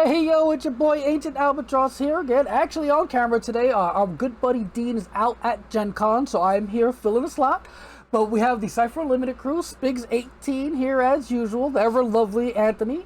Hey yo, it's your boy Ancient Albatross here again. Actually on camera today. Our good buddy Dean is out at Gen Con, so I'm here filling a slot. But we have the Cypher Unlimited crew, Spiggs 18 here as usual, the ever lovely Anthony.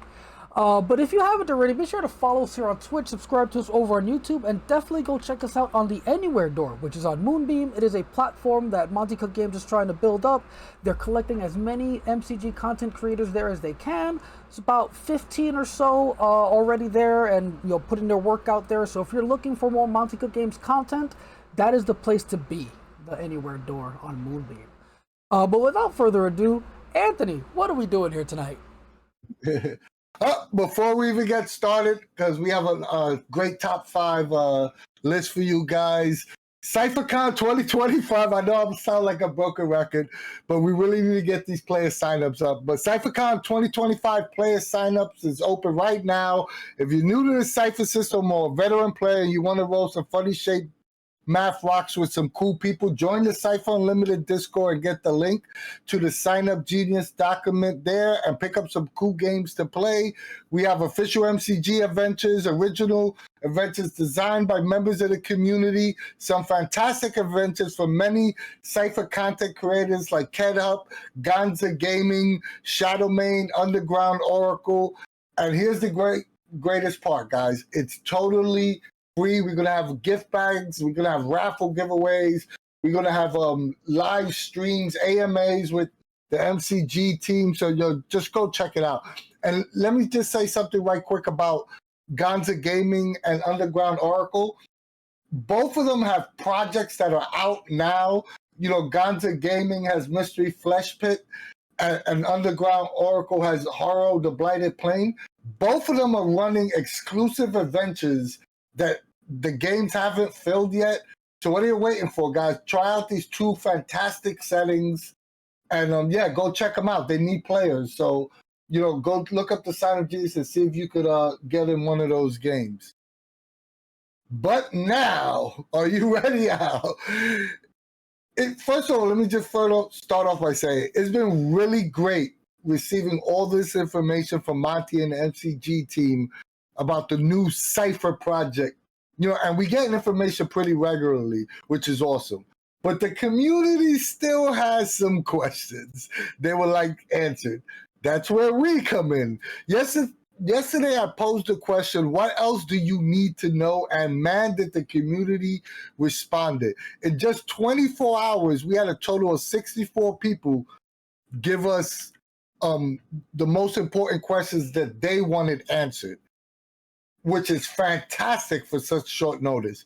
But if you haven't already, be sure to follow us here on Twitch, subscribe to us over on YouTube, and definitely go check us out on the Anywhere Door, which is on Moonbeam. It is a platform that Monty Cook Games is trying to build up. They're collecting as many MCG content creators there as they can. It's about 15 or so already there, and putting their work out there. So if you're looking for more Monty Cook Games content, that is the place to be, the Anywhere Door on Moonbeam. But without further ado, Anthony, what are we doing here tonight? Before we even get started, because we have a great top 5 list for you guys. CypherCon 2025, I know I sound like a broken record, but we really need to get these player signups up. But CypherCon 2025 player signups is open right now. If you're new to the Cypher system or a veteran player and you want to roll some funny shaped math rocks with some cool people, join the Cypher Unlimited Discord and get the link to the Sign Up Genius document there and pick up some cool games to play. We have official MCG adventures, original adventures designed by members of the community, some fantastic adventures from many Cypher content creators like KedHup, Gonza Gaming, Shadowmane, Underground Oracle. And here's the greatest part, guys. It's totally free. We're going to have gift bags. We're going to have raffle giveaways. We're going to have live streams, AMAs with the MCG team. So just go check it out. And let me just say something right quick about Gonza Gaming and Underground Oracle. Both of them have projects that are out now. Gonza Gaming has Mystery Flesh Pit, and Underground Oracle has Horror the Blighted Plain. Both of them are running exclusive adventures that the games haven't filled yet. So what are you waiting for, guys? Try out these 2 fantastic settings, and go check them out. They need players. So, go look up the Sign of Jesus and see if you could get in one of those games. But now, are you ready, Al? First of all, let me just start off by saying it's been really great receiving all this information from Monty and the MCG team about the new Cypher project. And we get information pretty regularly, which is awesome. But the community still has some questions they would like answered. That's where we come in. Yesterday, I posed a question, what else do you need to know? And man, did the community responded. In just 24 hours, we had a total of 64 people give us the most important questions that they wanted answered, which is fantastic for such short notice.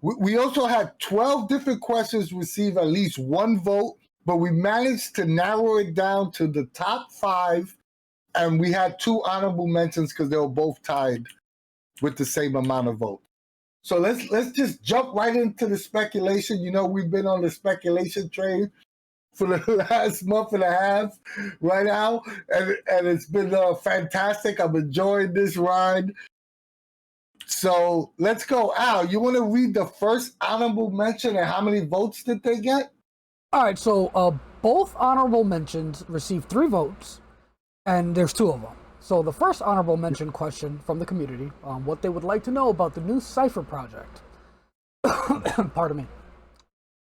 We also had 12 different questions receive at least 1 vote, but we managed to narrow it down to the top 5, and we had 2 honorable mentions because they were both tied with the same amount of votes. So let's just jump right into the speculation. We've been on the speculation train for the last month and a half right now, and it's been fantastic. I'm enjoying this ride. So let's go. Al, you want to read the first honorable mention and how many votes did they get? All right, so both honorable mentions received 3 votes, and there's 2 of them. So the first honorable mention question from the community, what they would like to know about the new Cypher project. Pardon me.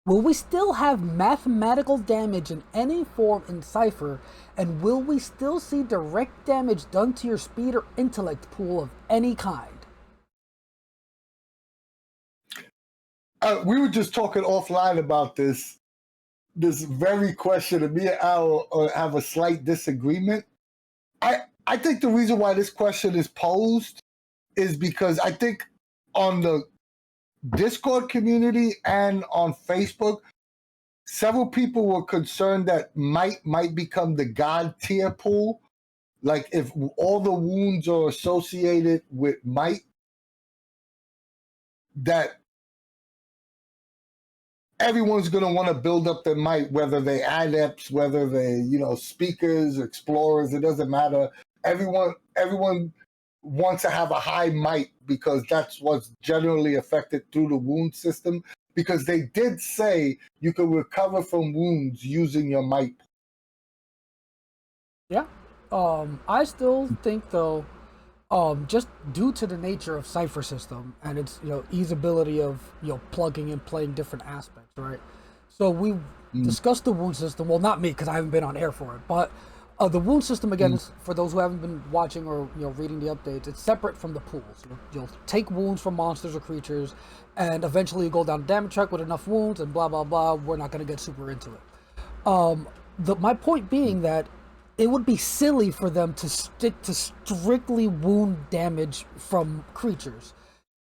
Will we still have mathematical damage in any form in Cypher, and will we still see direct damage done to your speed or intellect pool of any kind? We were just talking offline about this very question, and me and Al have a slight disagreement. I think the reason why this question is posed is because I think on the Discord community and on Facebook, several people were concerned that might become the God tier pool. Like if all the wounds are associated with might, that everyone's going to want to build up their might, whether they adepts, whether they, speakers, explorers, it doesn't matter. Everyone wants to have a high might because that's what's generally affected through the wound system, because they did say you can recover from wounds using your might. Yeah. I still think, though, Just due to the nature of Cypher system and its easeability of plugging and playing different aspects, right? So we Mm, discussed the wound system. Well, not me because I haven't been on air for it, but the wound system again mm, is for those who haven't been watching or reading the updates. It's separate from the pools. You'll take wounds from monsters or creatures, and eventually you go down a damage check with enough wounds and blah blah blah. We're not going to get super into it. My point being that it would be silly for them to stick to strictly wound damage from creatures.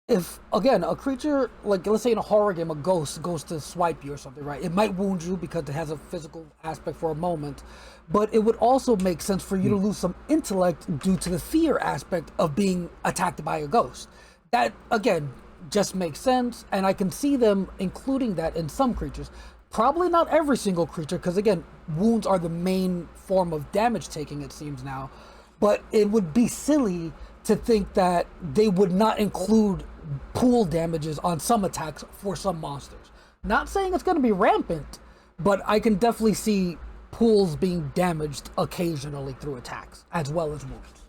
If again a creature, like let's say in a horror game, a ghost goes to swipe you or something, right? It might wound you because it has a physical aspect for a moment, but it would also make sense for you to mm. lose some intellect due to the fear aspect of being attacked by a ghost. That again just makes sense, and I can see them including that in some creatures. Probably not every single creature, because again, wounds are the main form of damage taking, it seems now. But it would be silly to think that they would not include pool damages on some attacks for some monsters. Not saying it's going to be rampant, but I can definitely see pools being damaged occasionally through attacks, as well as wounds.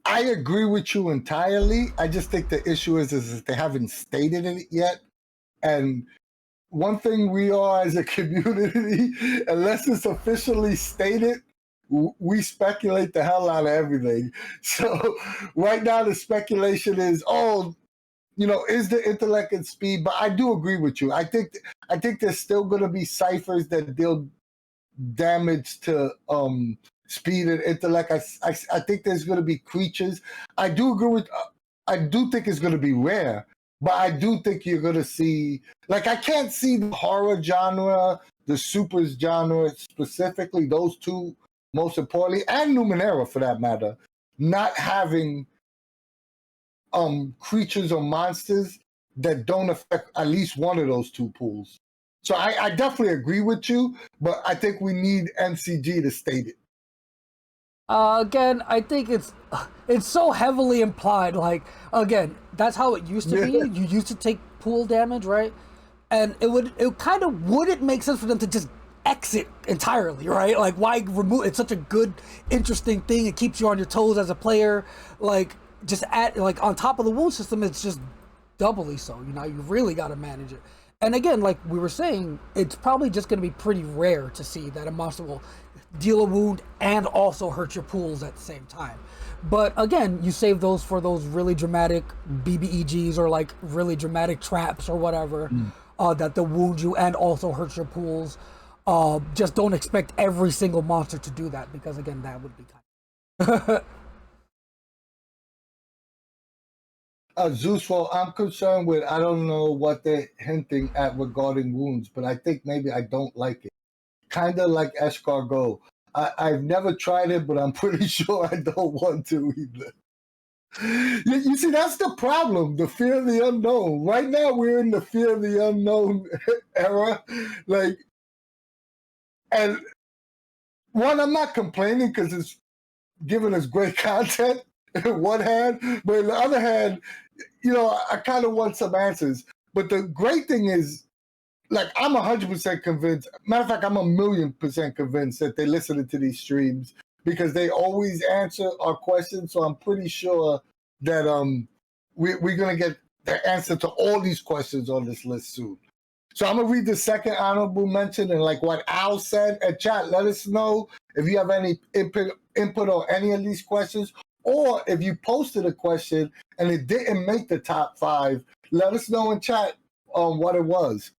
I agree with you entirely. I just think the issue is they haven't stated it yet. And one thing we are as a community, unless it's officially stated, we speculate the hell out of everything. So right now the speculation is, oh, is the intellect and speed? But I do agree with you. I think there's still going to be ciphers that deal damage to speed and intellect. I think there's going to be creatures. I do agree with. I do think it's going to be rare, but I do think you're going to see. Like I can't see the horror genre, the supers genre specifically. Those two, most importantly, and Numenera for that matter, not having creatures or monsters that don't affect at least one of those two pools. So I definitely agree with you, but I think we need MCG to state it. Again, I think it's so heavily implied. Like again, that's how it used to be. Yeah. You used to take pool damage, right? And it kind of wouldn't make sense for them to just exit entirely, right? Like why remove? It's such a good, interesting thing. It keeps you on your toes as a player. Like just add like on top of the wound system, it's just doubly so. You really got to manage it. And again, like we were saying, it's probably just going to be pretty rare to see that a monster will deal a wound and also hurt your pools at the same time. But again, you save those for those really dramatic BBEGs or like really dramatic traps or whatever that will wound you and also hurt your pools. Just don't expect every single monster to do that because again, that would be kind Zeus, well, I'm concerned with, I don't know what they're hinting at regarding wounds, but I think maybe I don't like it. Kind of like escargot. I've never tried it, but I'm pretty sure I don't want to either. You see, that's the problem, the fear of the unknown. Right now, we're in the fear of the unknown era. Like, and one, I'm not complaining because it's giving us great content in one hand, but in the other hand, I kind of want some answers. But the great thing is, like, I'm 100% convinced. Matter of fact, I'm 1,000,000% convinced that they're listening to these streams because they always answer our questions. So I'm pretty sure that we're gonna get the answer to all these questions on this list soon. So I'm gonna read the second honorable mention and like what Al said. And chat, let us know if you have any input on any of these questions, or if you posted a question and it didn't make the top 5. Let us know in chat what it was.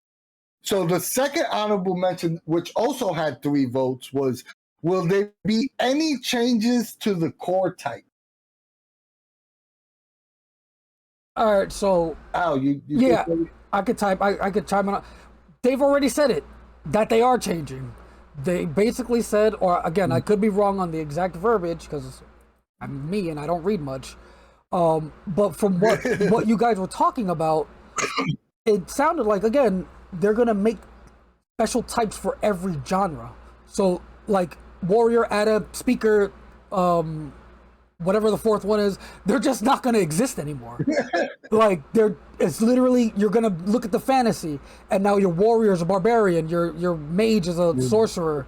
So the second honorable mention, which also had 3 votes, was: will there be any changes to the core type? All right, so Al, you yeah, think I could type. I could chime in. They've already said it that they are changing. They basically said, or again, I could be wrong on the exact verbiage because I'm me and I don't read much. But from what you guys were talking about, it sounded like again they're gonna make special types for every genre. So like warrior, adept, speaker, whatever the fourth one is, they're just not going to exist anymore. Like it's literally you're going to look at the fantasy, and now your warrior is a barbarian, your mage is a sorcerer,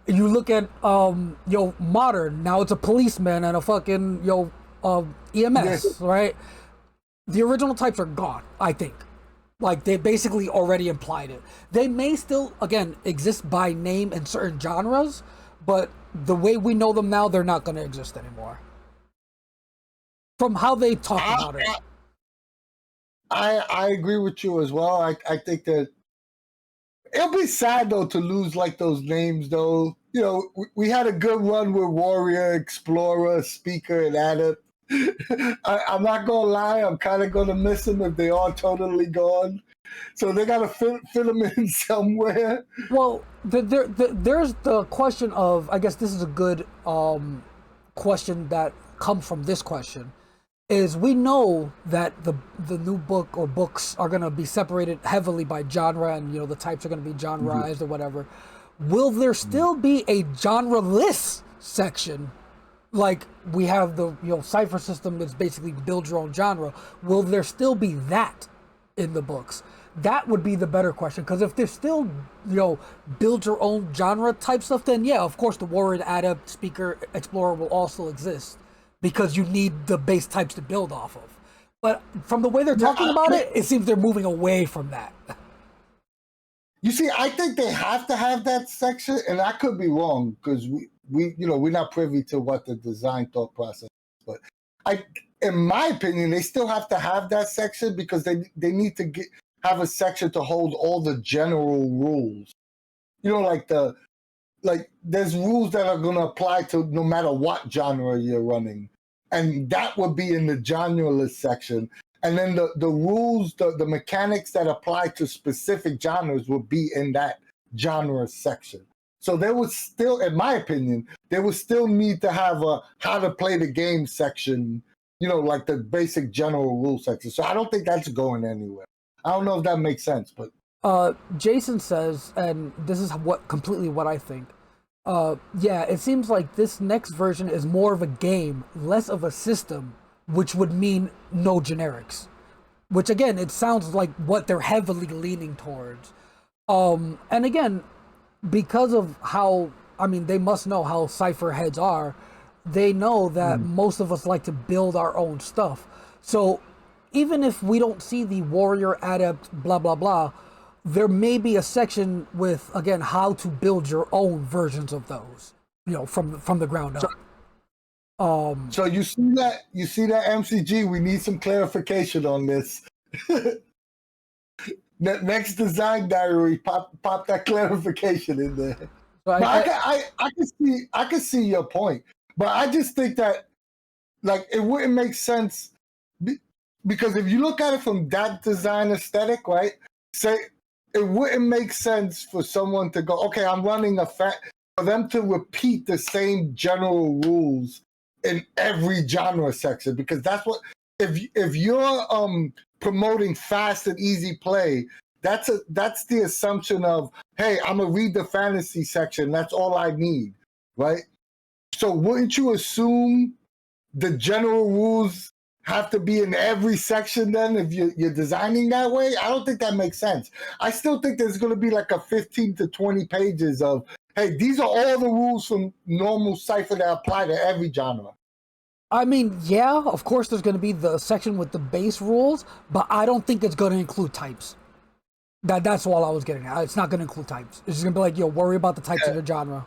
You look at modern, now it's a policeman and a fucking EMS, right? The original types are gone, I think. Like, they basically already implied it. They may still, again, exist by name in certain genres, but the way we know them now, they're not going to exist anymore. From how they talk about it. I agree with you as well. I think that it'll be sad though to lose like those names though. You know, we had a good run with Warrior, Explorer, Speaker, and Adept. I'm not gonna lie, I'm kind of gonna miss them if they are totally gone. So they gotta fit them in somewhere. Well, there's the question of, I guess this is a good question that comes from this question, is we know that the new book or books are going to be separated heavily by genre, and the types are going to be genreized or whatever. Will there still be a genre-less section? Like we have the Cypher system that's basically build your own genre. Will there still be that in the books? That would be the better question, because if there's still build your own genre type stuff, then yeah, of course the Warrior, Adept, Speaker, Explorer will also exist, because you need the base types to build off of. But from the way they're talking about it, it seems they're moving away from that. You see, I think they have to have that section, and I could be wrong because we're not privy to what the design thought process is. But in my opinion, they still have to have that section because they need to have a section to hold all the general rules. Like there's rules that are going to apply to no matter what genre you're running, and that would be in the genreless section. And then the rules, the mechanics that apply to specific genres would be in that genre section. So there would still, in my opinion, they would still need to have a how to play the game section, like the basic general rule section. So I don't think that's going anywhere. I don't know if that makes sense, but Jason says, and this is completely what I think. Yeah, it seems like this next version is more of a game, less of a system, which would mean no generics. Which again, it sounds like what they're heavily leaning towards. And again, because of how, they must know how Cypher heads are. They know that most of us like to build our own stuff. So even if we don't see the Warrior, Adept, blah, blah, blah, there may be a section with, again, how to build your own versions of those, from the ground up. So you see that MCG, we need some clarification on this. Next design diary, pop that clarification in there. So I can see your point, but I just think that like it wouldn't make sense because if you look at it from that design aesthetic, right? Say it wouldn't make sense for someone to go, okay, I'm running for them to repeat the same general rules in every genre section, because that's what if you're promoting fast and easy play, that's the assumption of, hey, I'm gonna read the fantasy section, that's all I need, right? So wouldn't you assume the general rules have to be in every section then if you're designing that way? I don't think that makes sense. I still think there's going to be like a 15 to 20 pages of, hey, these are all the rules from normal Cypher that apply to every genre. Yeah, of course there's going to be the section with the base rules, but I don't think it's going to include types. That's all I was getting at. It's not going to include types. It's just going to be like, worry about the types of your genre.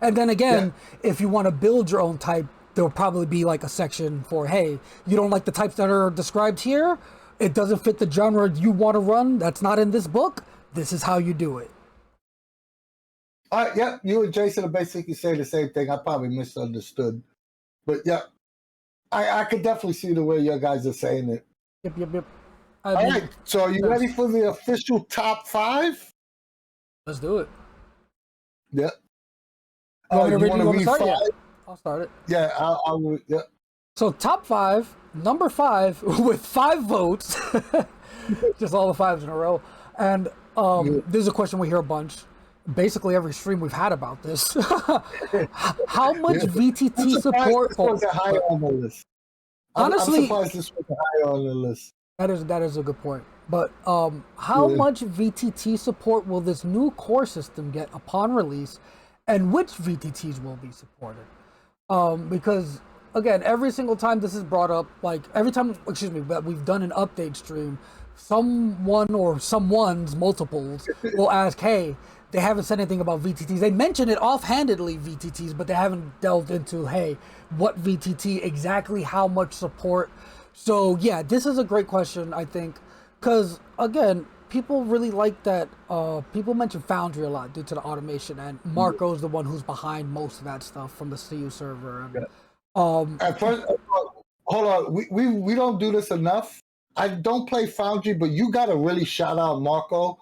And then again, if you want to build your own type, there'll probably be like a section for, hey, you don't like the types that are described here? It doesn't fit the genre you want to run. That's not in this book. This is how you do it. Yeah, you and Jason are basically saying the same thing. I probably misunderstood. But yeah, I could definitely see the way you guys are saying it. Yep. All right, so are you ready for the official top 5? Let's do it. Yeah. You want to read 5? Yeah. I'll start it. Yeah, I'll yeah. So top 5, number 5 with 5 votes, just all the 5s in a row. And this is a question we hear a bunch. Basically every stream we've had about this. How much VTT support? This was high on the list. Honestly, I'm surprised this was high on the list. That is a good point. But how much VTT support will this new core system get upon release? and which VTTs will be supported. Because again, every single time this is brought up, like every time, excuse me, that we've done an update stream, someone or someone's multiples will ask, hey, they haven't said anything about VTTs. They mention it offhandedly, VTTs, but they haven't delved into, hey, what VTT exactly, how much support. So yeah, this is a great question, I think, because again, people really like that. People mention Foundry a lot due to the automation, and Marco's the one who's behind most of that stuff from the CU server. And, At first, hold on, we don't do this enough. I don't play Foundry, but you got to really shout out Marco.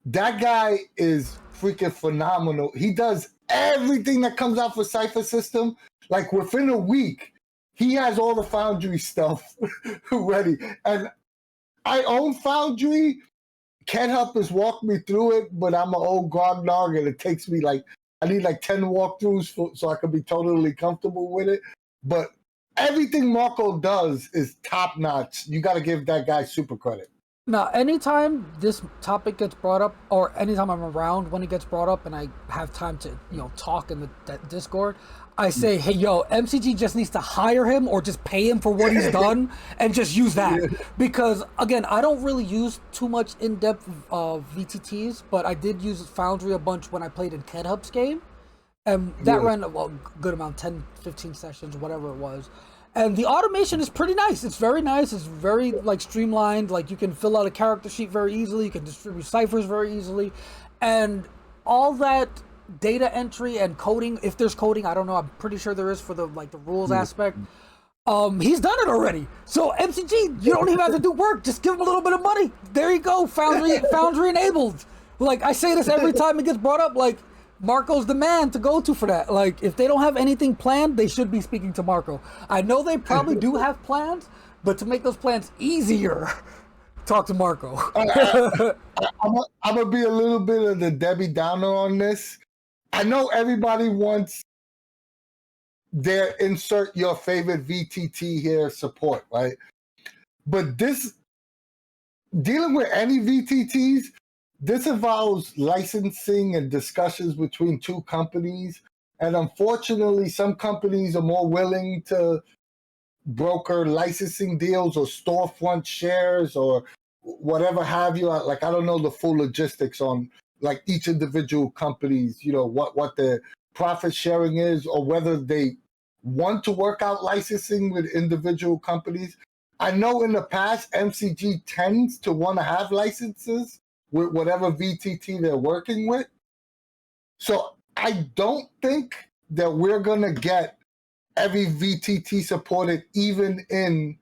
That guy is freaking phenomenal. He does everything that comes out for Cypher System. Like within a week, he has all the Foundry stuff ready. And I own Foundry. Ken Hupp has walked me through it, but I'm an old grognard and it takes me I need 10 walkthroughs so I can be totally comfortable with it. But everything Marco does is top notch. You got to give that guy super credit. now, anytime this topic gets brought up, or anytime I'm around when it gets brought up, and I have time to talk in that Discord, I say, hey, yo, MCG just needs to hire him or just pay him for what he's done and just use that. Because again, I don't really use too much in-depth VTTs, but I did use Foundry a bunch when I played in Ken Hupp's game, and that ran a good amount, 10, 15 sessions, whatever it was. And the automation is pretty nice. It's very nice. It's very streamlined. Like you can fill out a character sheet very easily. You can distribute ciphers very easily, and all that data entry and coding. If there's coding, I don't know. I'm pretty sure there is for the rules aspect. He's done it already. So MCG, you don't even have to do work. Just give him a little bit of money. There you go. Foundry enabled. Like I say this every time it gets brought up. Like Marco's the man to go to for that. Like, if they don't have anything planned, they should be speaking to Marco. I know they probably do have plans, but to make those plans easier, talk to Marco. I'm going to be a little bit of the Debbie Downer on this. I know everybody wants their insert your favorite VTT here support, right? But dealing with any VTTs, this involves licensing and discussions between two companies. And unfortunately, some companies are more willing to broker licensing deals or storefront shares or whatever have you. I don't know the full logistics on each individual company's, what their profit sharing is or whether they want to work out licensing with individual companies. I know in the past, MCG tends to want to have licenses with whatever VTT they're working with. So I don't think that we're going to get every VTT supported even in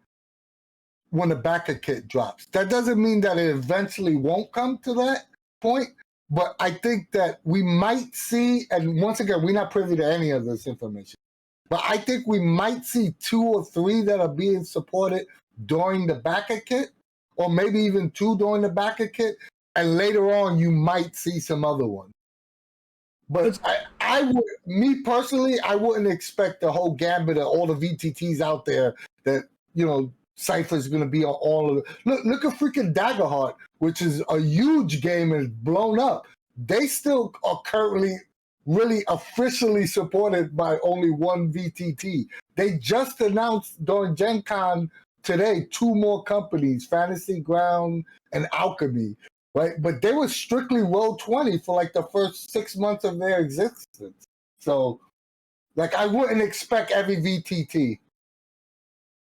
when the backer kit drops. That doesn't mean that it eventually won't come to that point, but I think that we might see, and once again, we're not privy to any of this information, but I think we might see 2 or 3 that are being supported during the backer kit, or maybe even 2 during the backer kit. And later on, you might see some other ones. But me personally, I wouldn't expect the whole gambit of all the VTTs out there that, Cypher is going to be on all of it. Look at freaking Daggerheart, which is a huge game and blown up. They still are currently really officially supported by only one VTT. They just announced during Gen Con today 2 more companies, Fantasy Ground and Alchemy. Right, but they were strictly Roll 20 for the first 6 months of their existence. So, I wouldn't expect every VTT.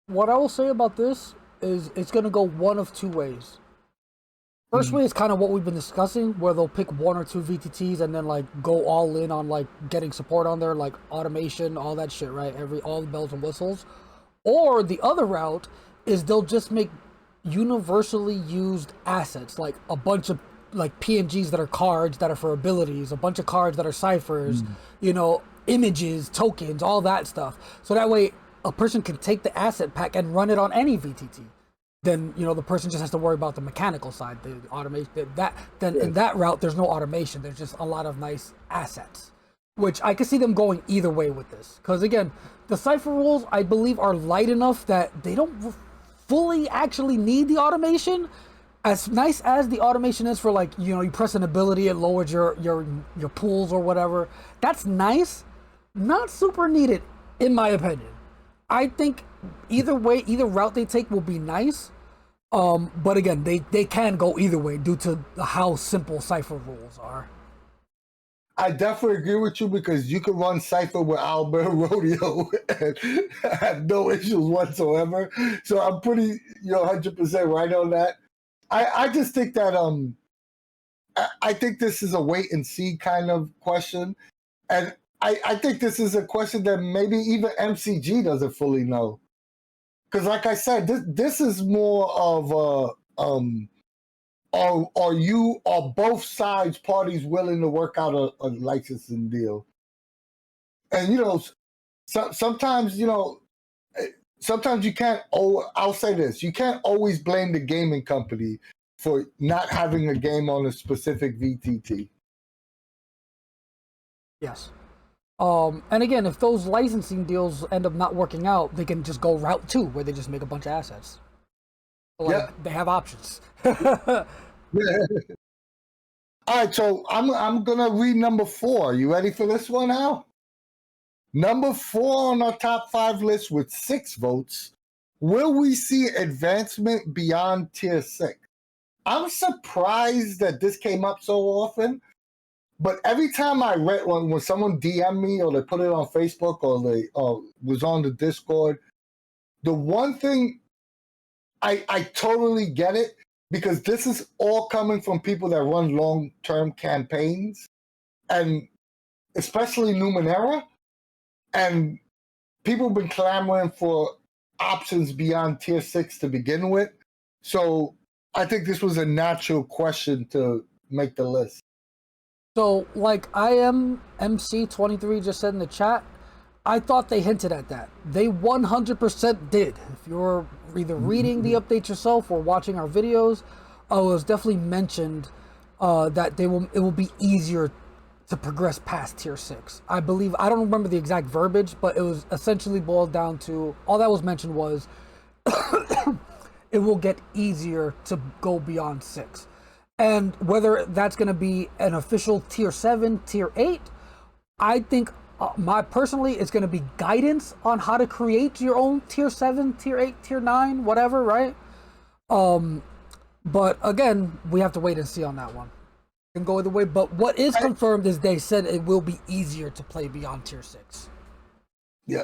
What I will say about this is it's going to go one of 2 ways. First way is kind of what we've been discussing, where they'll pick 1 or 2 VTTs and then go all in on getting support on there, automation, all that shit, right? All the bells and whistles. Or the other route is they'll just make universally used assets, like a bunch of PNGs that are cards that are for abilities, a bunch of cards that are ciphers, images, tokens, all that stuff. So that way a person can take the asset pack and run it on any VTT. Then the person just has to worry about the mechanical side, the automation. In that route, there's no automation. There's just a lot of nice assets, which I can see them going either way with this. Because again, the cipher rules I believe are light enough that they don't fully actually need the automation, as nice as the automation is for, like, you press an ability, it lowers your pools or whatever. That's nice, not super needed in my opinion. I think either way, either route they take will be nice. But again, they can go either way due to how simple Cypher rules are. I definitely agree with you because you can run Cypher with Albert Rodeo and have no issues whatsoever. So I'm pretty, 100% right on that. I just think that I think this is a wait and see kind of question, and I think this is a question that maybe even MCG doesn't fully know. Because, like I said, this is more of are both sides parties willing to work out a licensing deal? And sometimes sometimes you can't. Oh, I'll say this: you can't always blame the gaming company for not having a game on a specific VTT. Yes. And again, if those licensing deals end up not working out, they can just go route two, where they just make a bunch of assets. Yeah. They have options. Yeah. All right, so I'm gonna read number 4. You ready for this one, Al? Number 4 on our top 5 list with 6 votes. Will we see advancement beyond tier 6? I'm surprised that this came up so often, but every time I read when someone DM me or they put it on Facebook or they was on the Discord, the one thing I totally get it, because this is all coming from people that run long-term campaigns, and especially Numenera, and people have been clamoring for options beyond tier 6 to begin with. So I think this was a natural question to make the list. So, like IMMC23 just said in the chat, I thought they hinted at that. They 100% did. If you're either reading the update yourself or watching our videos, it was definitely mentioned that it will be easier to progress past tier 6. I believe, I don't remember the exact verbiage, but it was essentially boiled down to, all that was mentioned was it will get easier to go beyond 6. And whether that's going to be an official tier 7, tier 8, I think personally, it's going to be guidance on how to create your own tier 7, tier 8, tier 9, whatever, right? But again, we have to wait and see on that one. It can go either way, but what is confirmed is they said it will be easier to play beyond tier 6. Yeah.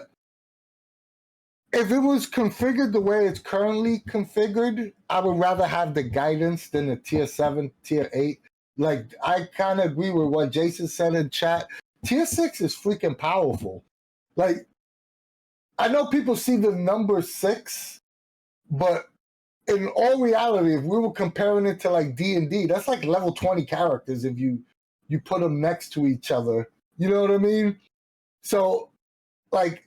If it was configured the way it's currently configured, I would rather have the guidance than the tier 7, tier 8. Like, I kind of agree with what Jason said in chat. Tier 6 is freaking powerful. Like, I know people see the number 6, but in all reality, if we were comparing it to like D&D, that's like level 20 characters if you put them next to each other. You know what I mean? So, like,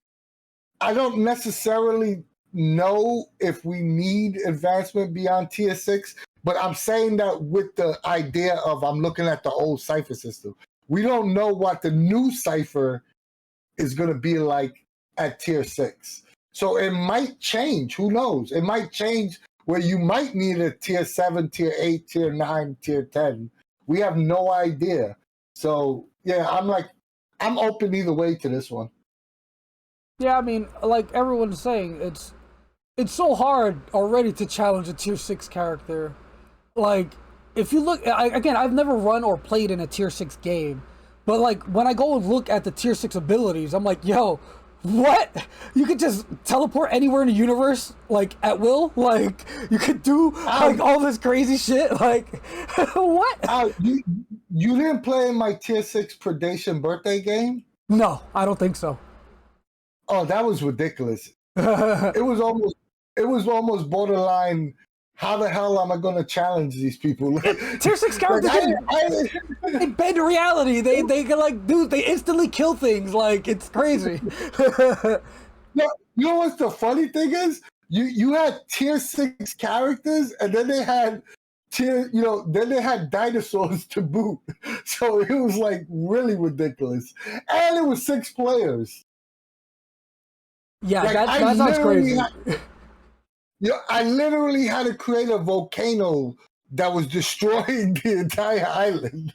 I don't necessarily know if we need advancement beyond tier 6, but I'm saying that with the idea of I'm looking at the old Cypher system. We don't know what the new Cypher is going to be like at tier 6. So it might change. Who knows? It might change where you might need a tier 7, tier 8, tier 9, tier 10. We have no idea. So, yeah, I'm open either way to this one. Yeah, I mean, like everyone's saying, it's so hard already to challenge a tier 6 character. Like, if you look, again, I've never run or played in a tier 6 game, but like when I go and look at the tier 6 abilities, I'm like, yo, what? You could just teleport anywhere in the universe, like at will? Like, you could do like all this crazy shit? Like, what? You didn't play in my tier 6 Predation birthday game? No, I don't think so. Oh, that was ridiculous. It was almost borderline. How the hell am I going to challenge these people? Tier 6 characters they bend reality. They can like they instantly kill things. Like, it's crazy. You know what's the funny thing is? You had tier 6 characters, and then they had then they had dinosaurs to boot. So it was like really ridiculous. And it was 6 players. Yeah, like, that sounds crazy. I literally had to create a volcano that was destroying the entire island.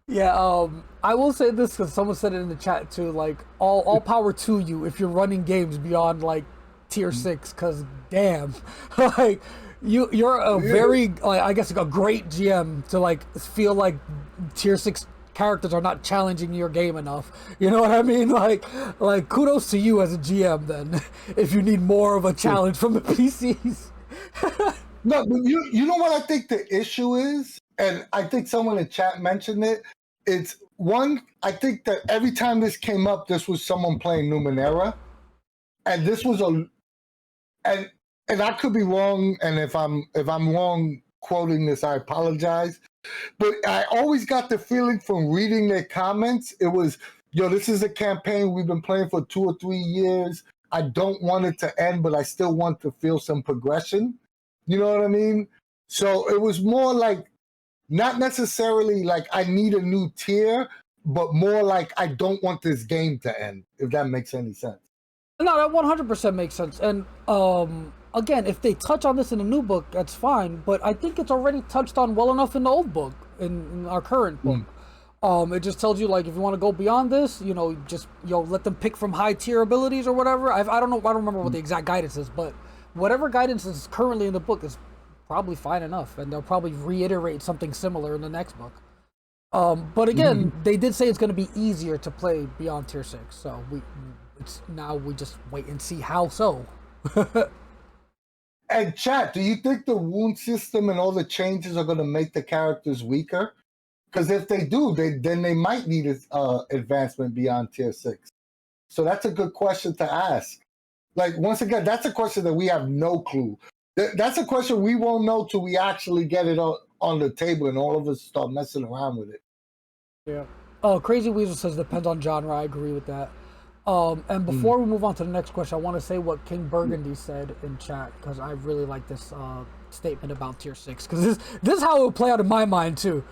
Yeah, I will say this because someone said it in the chat too. Like, all power to you if you're running games beyond like tier 6. Because damn, like you're a very like, I guess a great GM to like feel like tier 6 characters are not challenging your game enough. You know what I mean? Like kudos to you as a GM then if you need more of a challenge from the PCs. No, but you know what I think the issue is, and I think someone in chat mentioned it. It's one. I think that every time this came up, this was someone playing Numenera, and this was and I could be wrong. And if I'm wrong quoting this, I apologize. But I always got the feeling from reading their comments, it was, yo, this is a campaign we've been playing for 2 or 3 years. I don't want it to end, but I still want to feel some progression. You know what I mean? So it was more like, not necessarily like I need a new tier, but more like I don't want this game to end, if that makes any sense. No, that 100% makes sense. And again, if they touch on this in the new book, that's fine. But I think it's already touched on well enough in the old book, in our current book. It just tells you like if you want to go beyond this, just let them pick from high tier abilities or whatever. I don't know. I don't remember what the exact guidance is, but whatever guidance is currently in the book is probably fine enough, and they'll probably reiterate something similar in the next book. But again, they did say it's going to be easier to play beyond tier 6, so we just wait and see how so. And chat, do you think the wound system and all the changes are going to make the characters weaker? Because if they do, then they might need advancement beyond tier 6. So that's a good question to ask. Like, once again, that's a question that we have no clue. That's a question we won't know till we actually get it on the table and all of us start messing around with it. Yeah. Oh, Crazy Weasel says depends on genre. I agree with that. And before we move on to the next question, I want to say what King Burgundy said in chat because I really like this statement about tier 6 because this is how it would play out in my mind too.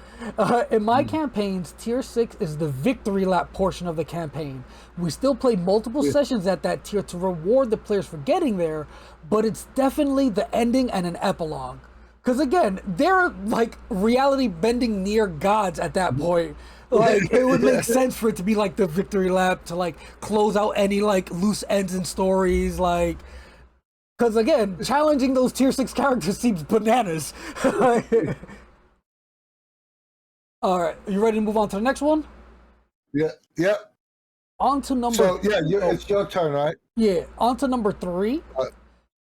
In my campaigns, tier 6 is the victory lap portion of the campaign. We still play multiple sessions at that tier to reward the players for getting there, but it's definitely the ending and an epilogue. Because again, they're like reality bending near gods at that point. Like it would make sense for it to be like the victory lap to like close out any like loose ends in stories, like because again, challenging those tier 6 characters seems bananas. All right, you ready to move on to the next one? Yeah. On to number. So it's your turn, right? Yeah, on to number 3.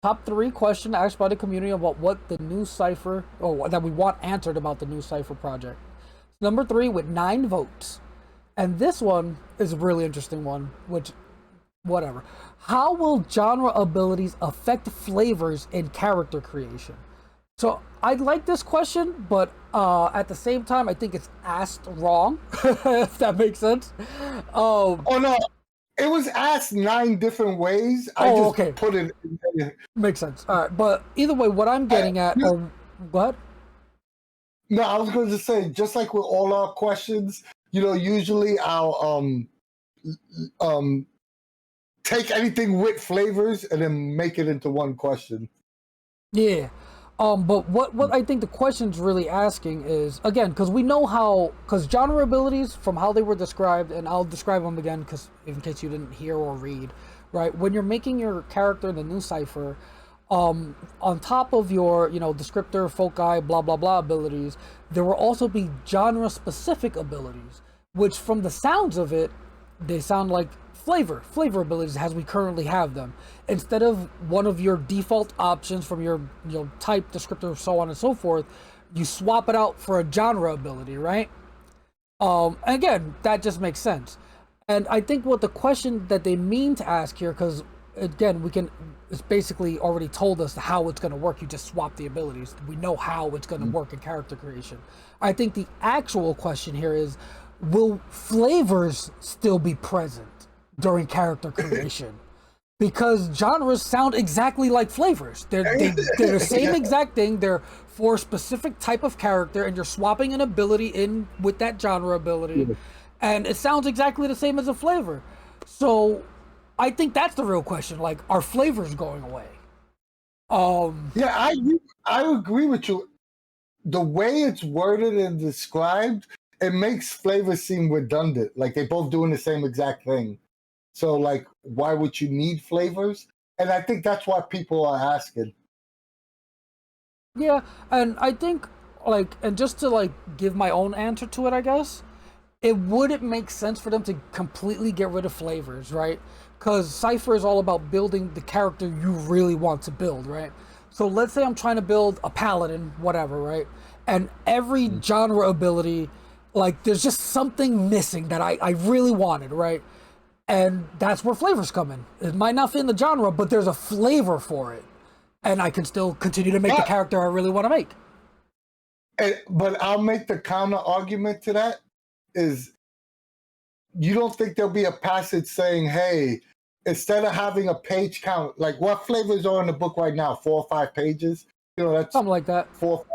Top 3 question asked by the community about what the new Cypher, or that we want answered about the new Cypher project. Number 3 with 9 votes. And this one is a really interesting one, which, whatever. How will genre abilities affect flavors in character creation? So I like this question, but at the same time, I think it's asked wrong, if that makes sense. Oh, no. It was asked 9 different ways. I just put it. Makes sense. All right, but either way, what I'm getting at, or what? No, I was going to say, just like with all our questions, usually I'll take anything with flavors and then make it into one question. Yeah. But what I think the question's really asking is, again, because we know because genre abilities, from how they were described, and I'll describe them again because in case you didn't hear or read, right? When you're making your character in the new Cypher, on top of your, descriptor, foci, blah, blah, blah abilities, there will also be genre-specific abilities, which from the sounds of it, they sound like flavor abilities as we currently have them. Instead of one of your default options from your type, descriptor, so on and so forth, you swap it out for a genre ability, right? Again, that just makes sense. And I think what the question that they mean to ask here, because again, it's basically already told us how it's going to work. You just swap the abilities. We know how it's going to work in character creation. I think the actual question here is, will flavors still be present during character creation? Because genres sound exactly like flavors. They're the same exact thing. They're for a specific type of character, and you're swapping an ability in with that genre ability, and it sounds exactly the same as a flavor. So I think that's the real question. Like, are flavors going away? Yeah, I agree with you. The way it's worded and described, it makes flavors seem redundant. Like they're both doing the same exact thing. So like, why would you need flavors? And I think that's why people are asking. Yeah, and I think like, and just to like give my own answer to it, I guess it wouldn't make sense for them to completely get rid of flavors, right? Because Cypher is all about building the character you really want to build, right? So let's say I'm trying to build a paladin, whatever, right? And every genre ability, like there's just something missing that I really wanted, right? And that's where flavors come in. It might not fit in the genre, but there's a flavor for it. And I can still continue to make the But character I really want to make. but I'll make the counter argument to that is you don't think there'll be a passage saying, hey, instead of having a page count, like what flavors are in the book right now? 4 or 5 pages? You know, that's Something like that. 4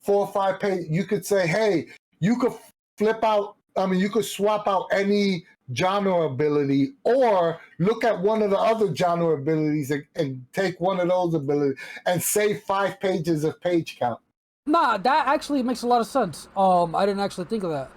or 5 pages. You could say, hey, you could flip out, I mean, you could swap out any genre ability or look at one of the other genre abilities and take one of those abilities and save 5 pages of page count. Nah, that actually makes a lot of sense. I didn't actually think of that.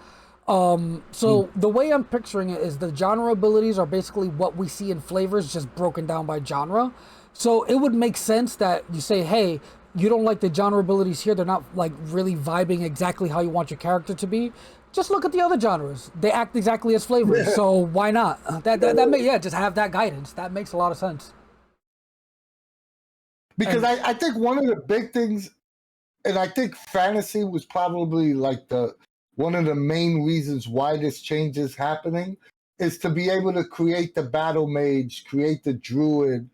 Mm. So the way I'm picturing it is the genre abilities are basically what we see in flavors, just broken down by genre. So it would make sense that you say, hey, you don't like the genre abilities here. They're not like really vibing exactly how you want your character to be. Just look at the other genres. They act exactly as flavors. Yeah. So why not? Yeah, just have that guidance. That makes a lot of sense. Because And I think one of the big things, and I think fantasy was probably like the one of the main reasons why this change is happening is to be able to create the battle mage, create the druid,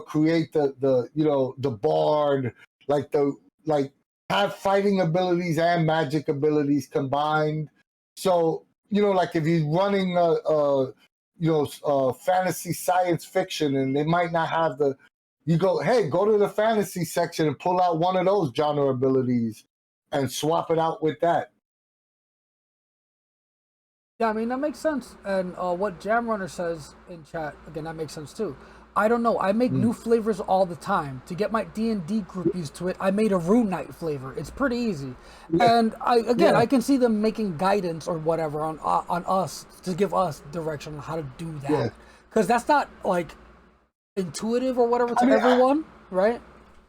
create the bard, like the like have fighting abilities and magic abilities combined. So like if you're running a fantasy science fiction, and they might not have the you go to the fantasy section and pull out one of those genre abilities and swap it out with that. yeah, I mean that makes sense. And what Jam Runner says in chat again, that makes sense too. I don't know. I make Mm. new flavors all the time to get my D&D group used to it. I made a Rune Knight flavor. It's pretty easy, Yeah, and I yeah, can see them making guidance or whatever on us to give us direction on how to do yeah. that, because that's not like intuitive or whatever I to mean, everyone, right?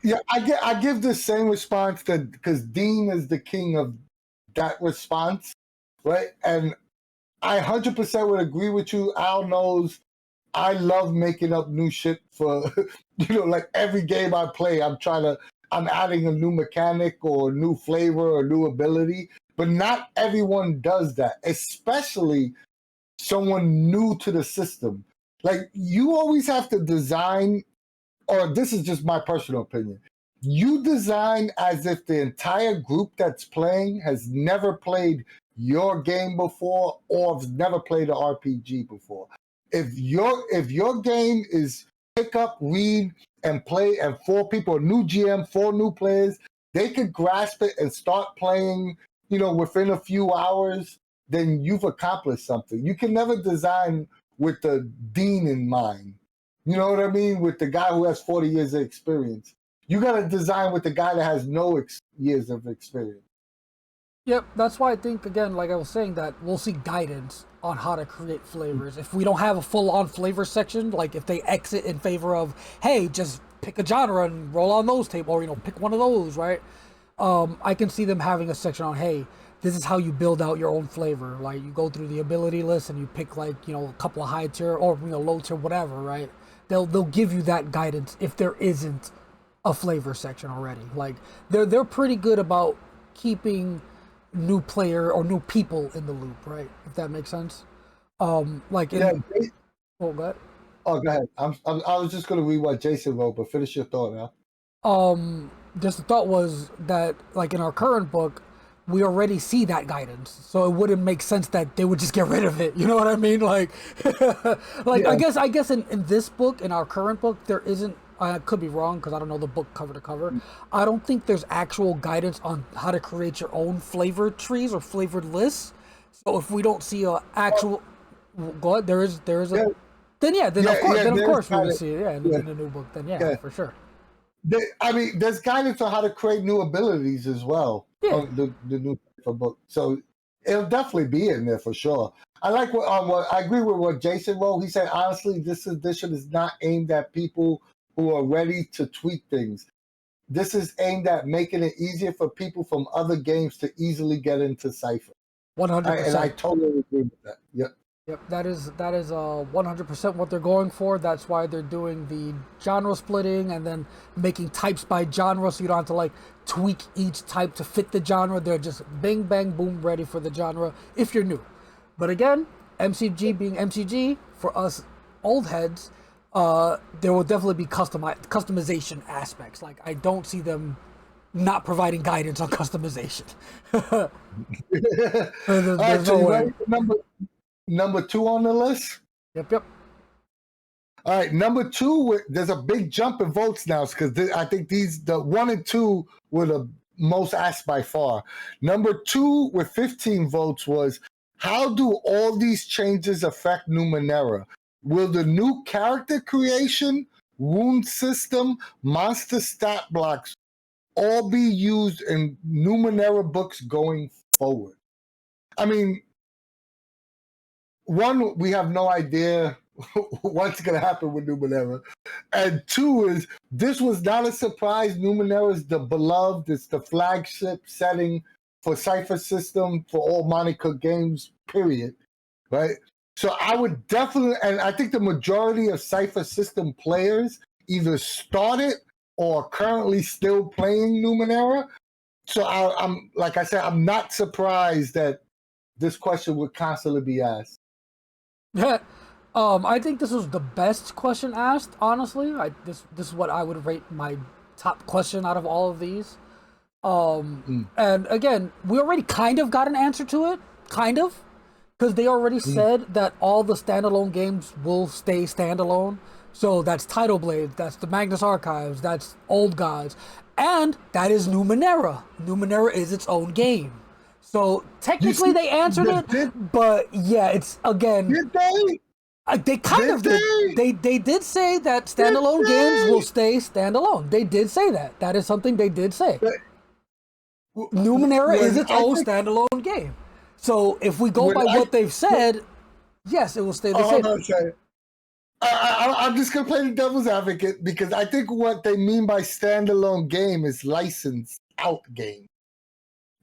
yeah, I give the same response to because Dean is the king of that response, right? And I 100% would agree with you. Al knows I love making up new shit for like every game I play. I'm adding a new mechanic or a new flavor or a new ability. But not everyone does that, especially someone new to the system. Like you always have to design, or this is just my personal opinion. You design as if the entire group that's playing has never played your game before or has never played an RPG before. If your game is pick up, read, and play, and 4 people, a new GM, 4 new players, they could grasp it and start playing, within a few hours, then you've accomplished something. You can never design with the dean in mind. You know what I mean? With the guy who has 40 years of experience. You got to design with the guy that has no years of experience. Yep, that's why I think again, like I was saying, that we'll see guidance on how to create flavors. If we don't have a full-on flavor section, like if they exit in favor of, hey, just pick a genre and roll on those tables, or pick one of those, right? I can see them having a section on, hey, this is how you build out your own flavor. Like you go through the ability list and you pick like a couple of high tier or low tier, whatever, right? They'll give you that guidance if there isn't a flavor section already. Like they're pretty good about keeping new player or new people in the loop, right? If that makes sense. Like Yeah. in oh god. Oh, go ahead. I was just going to read what Jason wrote, but finish your thought now. Just the thought was that like in our current book, we already see that guidance, so it wouldn't make sense that they would just get rid of it. You know what I mean? Like, like Yeah. I guess in this book, in our current book, there isn't. I could be wrong because I don't know the book cover to cover. I don't think there's actual guidance on how to create your own flavor trees or flavored lists. So if we don't see a actual, go ahead, there is a. Yeah. Then yeah, then Yeah. of course, Yeah. then of There's course we kind would of, see it. Yeah, yeah. in the new book. Then yeah, Yeah. for sure. I mean, there's guidance on how to create new abilities as well Yeah. on the new Cypher book. So it'll definitely be in there for sure. I like what I agree with what Jason wrote. He said, honestly, this edition is not aimed at people who are ready to tweak things. This is aimed at making it easier for people from other games to easily get into Cypher. 100%. And I totally agree with that. Yep. Yep, that is 100% what they're going for. That's why they're doing the genre splitting and then making types by genre, so you don't have to like tweak each type to fit the genre. They're just bang bang boom ready for the genre if you're new. But again, MCG being MCG, for us old heads, there will definitely be customization aspects. Like I don't see them not providing guidance on customization. All right, so no you way. ready for number 2 on the list? Yep. All right, number 2. There's a big jump in votes now because I think the 1 and 2 were the most asked by far. Number 2 with 15 votes was, how do all these changes affect Numenera? Will the new character creation, wound system, monster stat blocks all be used in Numenera books going forward? I mean, one, we have no idea what's going to happen with Numenera. And 2 is, this was not a surprise. Numenera is the beloved, it's the flagship setting for Cypher System, for all Monica games, period. Right? So I would definitely, and I think the majority of Cypher System players either started or are currently still playing Numenera. So I'm, like I said, I'm not surprised that this question would constantly be asked. I think this was the best question asked. Honestly, this is what I would rate my top question out of all of these. And again, we already kind of got an answer to it, because they already said that all the standalone games will stay standalone. So that's Tidal Blade, that's the Magnus Archives, that's Old Gods, and that is Numenera. Numenera is its own game. So technically they answered it, but yeah, it's again. Did they? They kind of did. They did say that standalone games will stay standalone. They did say that. That is something they did say. Numenera is its own standalone game. So if we go by what they've said, yes, it will stay the same. I'm just going to play the devil's advocate because I think what they mean by standalone game is licensed out game.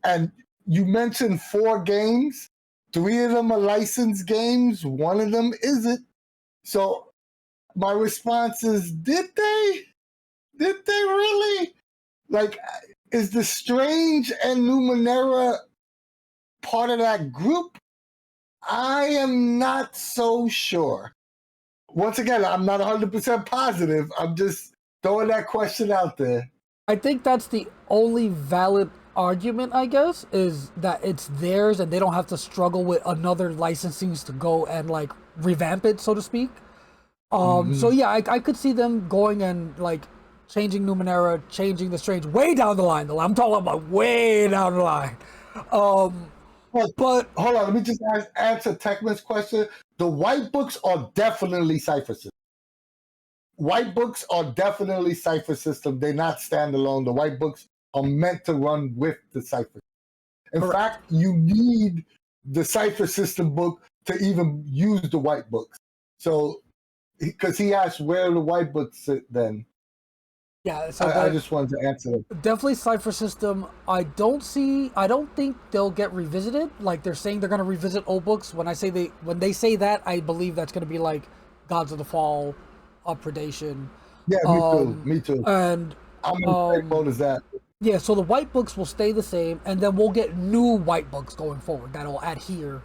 And you mentioned 4 games. 3 of them are licensed games. 1 of them isn't. So my response is, did they? Did they really? Like, is the Strange and Numenera part of that group? I am not so sure. Once again, I'm not 100% positive. I'm just throwing that question out there. I think that's the only valid argument, I guess, is that it's theirs and they don't have to struggle with another licensings to go and like revamp it, so to speak. So yeah, I could see them going and like changing Numenera, changing the Strange way down the line. I'm talking about way down the line. But hold on, let me just answer Techman's question. The white books are definitely Cypher System. White books are definitely Cypher System. They're not standalone. The white books are meant to run with the Cypher. In fact, you need the Cypher System book to even use the white books. So, because he asked where the white books sit then. Yeah, so I just wanted to answer that. Definitely Cypher System. I don't think they'll get revisited. Like they're saying they're gonna revisit old books. When they say that, I believe that's gonna be like Gods of the Fall, Predation. Yeah, me too. And I'm as bold as that. Yeah, so the white books will stay the same, and then we'll get new white books going forward that'll adhere,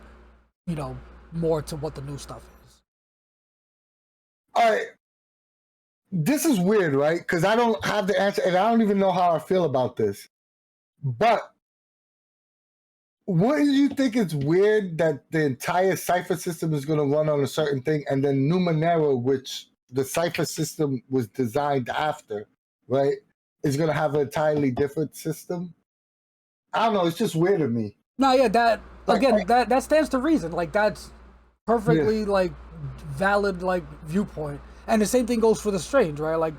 more to what the new stuff is. All right. This is weird, right? Because I don't have the answer, and I don't even know how I feel about this. But wouldn't you think it's weird that the entire Cypher System is going to run on a certain thing, and then Numenera, which the Cypher System was designed after, right, is going to have an entirely different system? I don't know. It's just weird to me. No, yeah, that stands to reason. Like that's perfectly like valid like viewpoint. And the same thing goes for the Strange, right?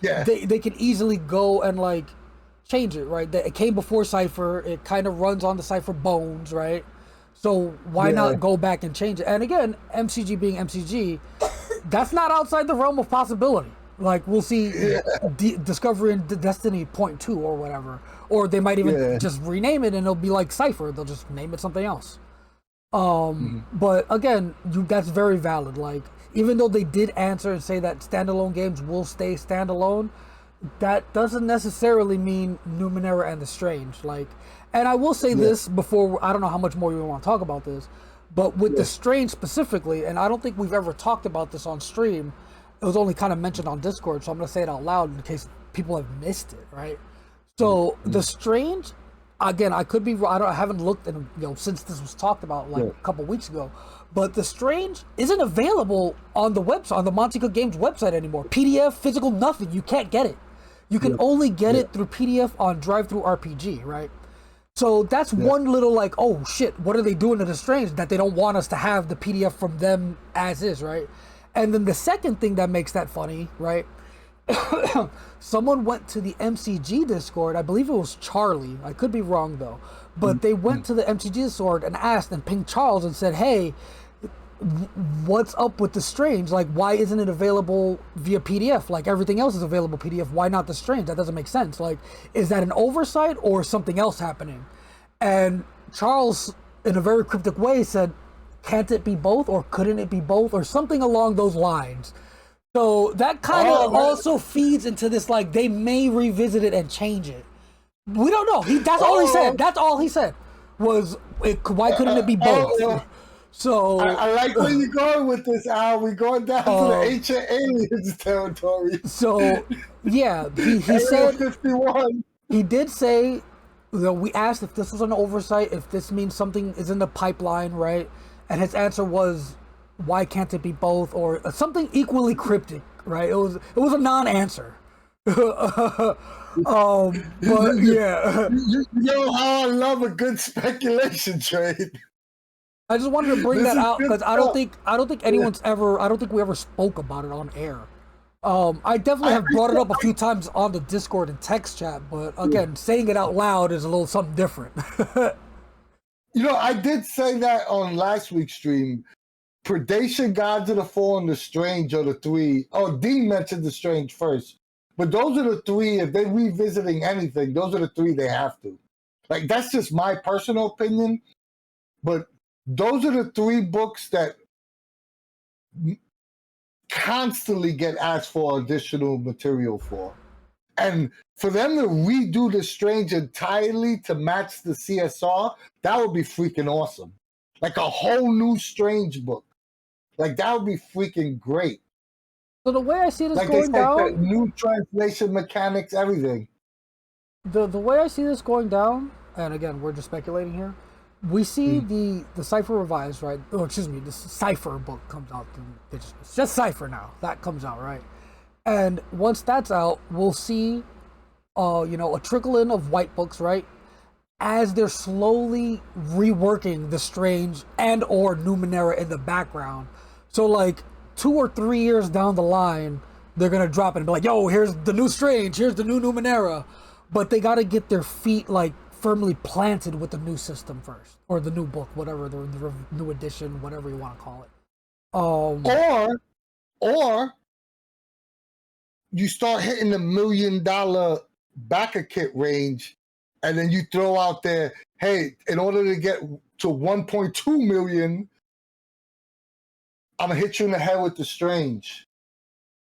Yeah. They can easily go and like change it, right? It came before Cypher. It kind of runs on the Cypher bones, right? So why Yeah. not go back and change it? And again, MCG being MCG, that's not outside the realm of possibility. Like we'll see Discovery and Destiny Point 2 or whatever, or they might even just rename it and it'll be like Cypher. They'll just name it something else. But again, that's very valid. Like even though they did answer and say that standalone games will stay standalone, that doesn't necessarily mean Numenera and the Strange. Like, and I will say this before, I don't know how much more you want to talk about this, but with the Strange specifically, and I don't think we've ever talked about this on stream. It was only kind of mentioned on Discord, so I'm going to say it out loud in case people have missed it, right? So the Strange, again, I could be wrong. I haven't looked in, since this was talked about like a couple weeks ago, but the Strange isn't available on the website, on the Monte Cook Games website anymore. PDF, physical, nothing. You can't get it. You can only get it through PDF on Drive-Thru RPG, right? So that's one little like, oh shit, what are they doing to the Strange that they don't want us to have the PDF from them as is, right? And then the second thing that makes that funny, right? Someone went to the MCG Discord. I believe it was Charlie. I could be wrong though. But they went to the MCG Discord and asked and pinged Charles and said, hey, what's up with the Strange? Like, why isn't it available via PDF? Like everything else is available PDF. Why not the Strange? That doesn't make sense. Like, is that an oversight or something else happening? And Charles, in a very cryptic way, said, can't it be both, or couldn't it be both, or something along those lines? So that kind of also feeds into this, like, they may revisit it and change it. We don't know. That's all he said. That's all he said was, why couldn't it be both? So I like where you're going with this, Al. We're going down to the ancient aliens territory. So yeah, he said 51. He did say, we asked if this was an oversight, if this means something is in the pipeline, right? And his answer was, why can't it be both, or something equally cryptic, right? It was a non-answer. But yeah, You know how I love a good speculation trade. I just wanted to bring that out because I don't think anyone's ever. I don't think we ever spoke about it on air. I definitely have brought it up a few times on the Discord and text chat, but again, saying it out loud is a little something different. I did say that on last week's stream. Predation, Gods of the Fallen, the Strange are the three. Oh, Dean mentioned the Strange first. But those are the three, if they're revisiting anything, those are the three they have to. Like, that's just my personal opinion. But those are the three books that constantly get asked for additional material for. And for them to redo the Strange entirely to match the CSR, that would be freaking awesome. Like a whole new Strange book. Like, that would be freaking great. So the way I see this like going down, new translation mechanics, everything. The way I see this going down, and again, we're just speculating here. We see the Cypher revised, right? Oh, excuse me, the Cypher book comes out. It's just Cypher now. That comes out, right? And once that's out, we'll see, a trickle in of white books, right? As they're slowly reworking the Strange and or Numenera in the background. So like 2 or 3 years down the line, they're gonna drop it and be like, "Yo, here's the new Strange, here's the new Numenera," but they got to get their feet like firmly planted with the new system first, or the new book, whatever the new edition, whatever you want to call it. Or you start hitting the $1 million backer kit range, and then you throw out there, hey, in order to get to 1.2 million, I'm gonna hit you in the head with the Strange.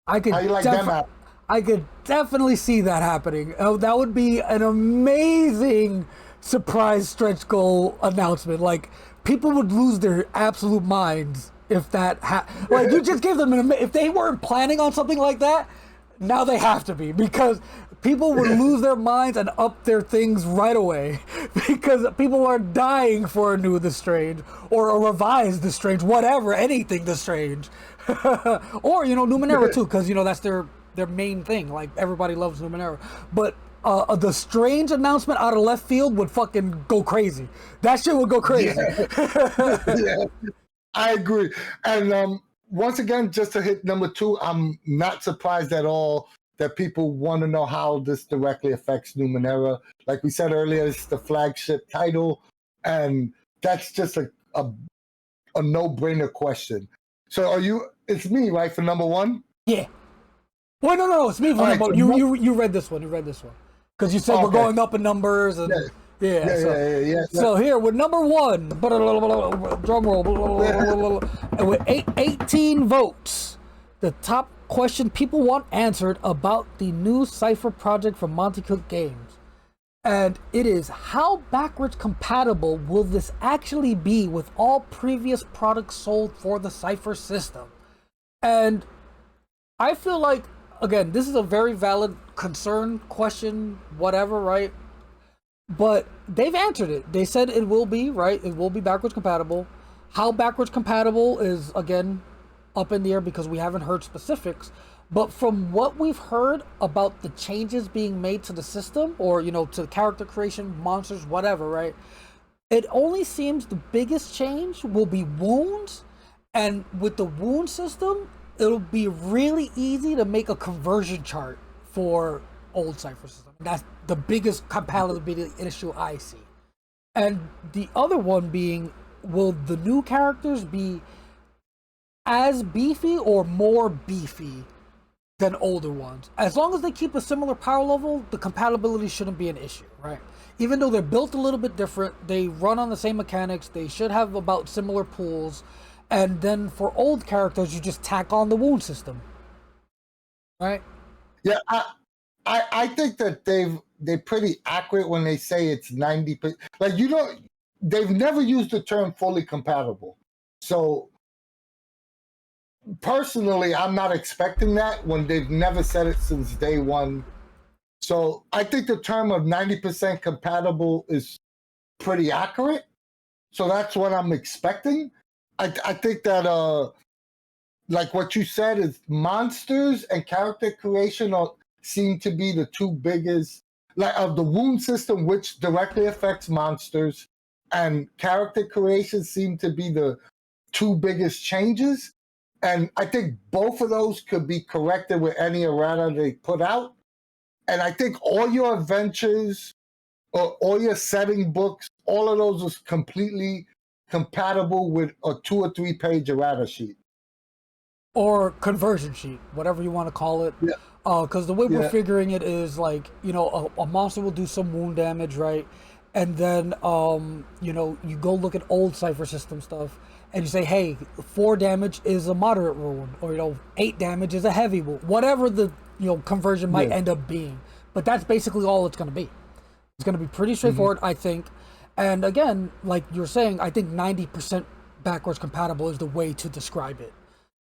How you like them out? I could definitely see that happening. Oh, that would be an amazing surprise stretch goal announcement. Like, people would lose their absolute minds if that like, you just gave them if they weren't planning on something like that, now they have to be, because people would lose their minds and up their things right away, because people are dying for a new The Strange or a revised The Strange, whatever, anything The Strange. Or, Numenera too, because, that's their main thing. Like, everybody loves Numenera. But the Strange announcement out of left field would fucking go crazy. That shit would go crazy. Yeah. I agree. And once again, just to hit number 2, I'm not surprised at all that people want to know how this directly affects Numenera. Like we said earlier, it's the flagship title, and that's just a no-brainer question. So are you? It's me, right, for number 1? Yeah. Well, no, it's me for number. So you read this one. You read this one because you said we're going up in numbers and yeah. So here with number 1, drum roll, and with 18 votes, the top question people want answered about the new Cypher project from Monty Cook Games. And it is, how backwards compatible will this actually be with all previous products sold for the Cypher system? And I feel like, again, this is a very valid concern, question, whatever, right? But they've answered it. They said it will be, right? It will be backwards compatible. How backwards compatible is, again, up in the air because we haven't heard specifics. But from what we've heard about the changes being made to the system, or, you know, to character creation, monsters, whatever, right? It only seems the biggest change will be wounds. And with the wound system, it'll be really easy to make a conversion chart for old Cypher system. That's the biggest compatibility issue I see. And the other one being, will the new characters be as beefy or more beefy than older ones? As long as they keep a similar power level, the compatibility shouldn't be an issue, right? Even though they're built a little bit different, they run on the same mechanics, they should have about similar pools, and then for old characters, you just tack on the wound system, right? Yeah, I think that they're pretty accurate when they say it's 90%. Like, you know, they've never used the term fully compatible. So personally, I'm not expecting that when they've never said it since day one. So I think the term of 90% compatible is pretty accurate. So that's what I'm expecting. I think that like what you said is monsters and character creation seem to be the two biggest, like, of the wound system, which directly affects monsters, and character creation seem to be the two biggest changes. And I think both of those could be corrected with any errata they put out. And I think all your adventures or all your setting books, all of those is completely compatible with a 2 or 3 page errata sheet. Or conversion sheet, whatever you want to call it. Yeah. Because the way we're figuring it is, like, you know, a monster will do some wound damage, right? And then, you know, you go look at old Cypher system stuff, and you say, hey, 4 damage is a moderate wound, or, you know, 8 damage is a heavy wound, whatever the, you know, conversion might end up being. But that's basically all it's going to be. It's going to be pretty straightforward, I think. And again, like you're saying, I think 90% backwards compatible is the way to describe it.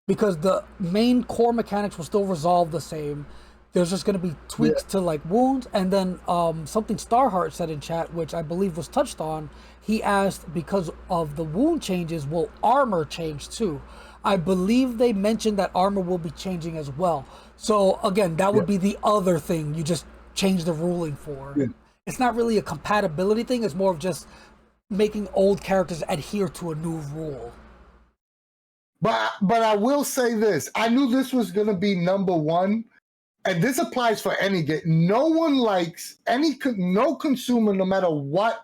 Because the main core mechanics will still resolve the same. There's just going to be tweaks to, like, wounds. And then something Starheart said in chat, which I believe was touched on, he asked, because of the wound changes, will armor change too? I believe they mentioned that armor will be changing as well. So again, that would be the other thing you just change the ruling for. It's not really a compatibility thing. It's more of just making old characters adhere to a new rule. But I will say this. I knew this was going to be number one, and this applies for any game. No one likes no consumer, no matter what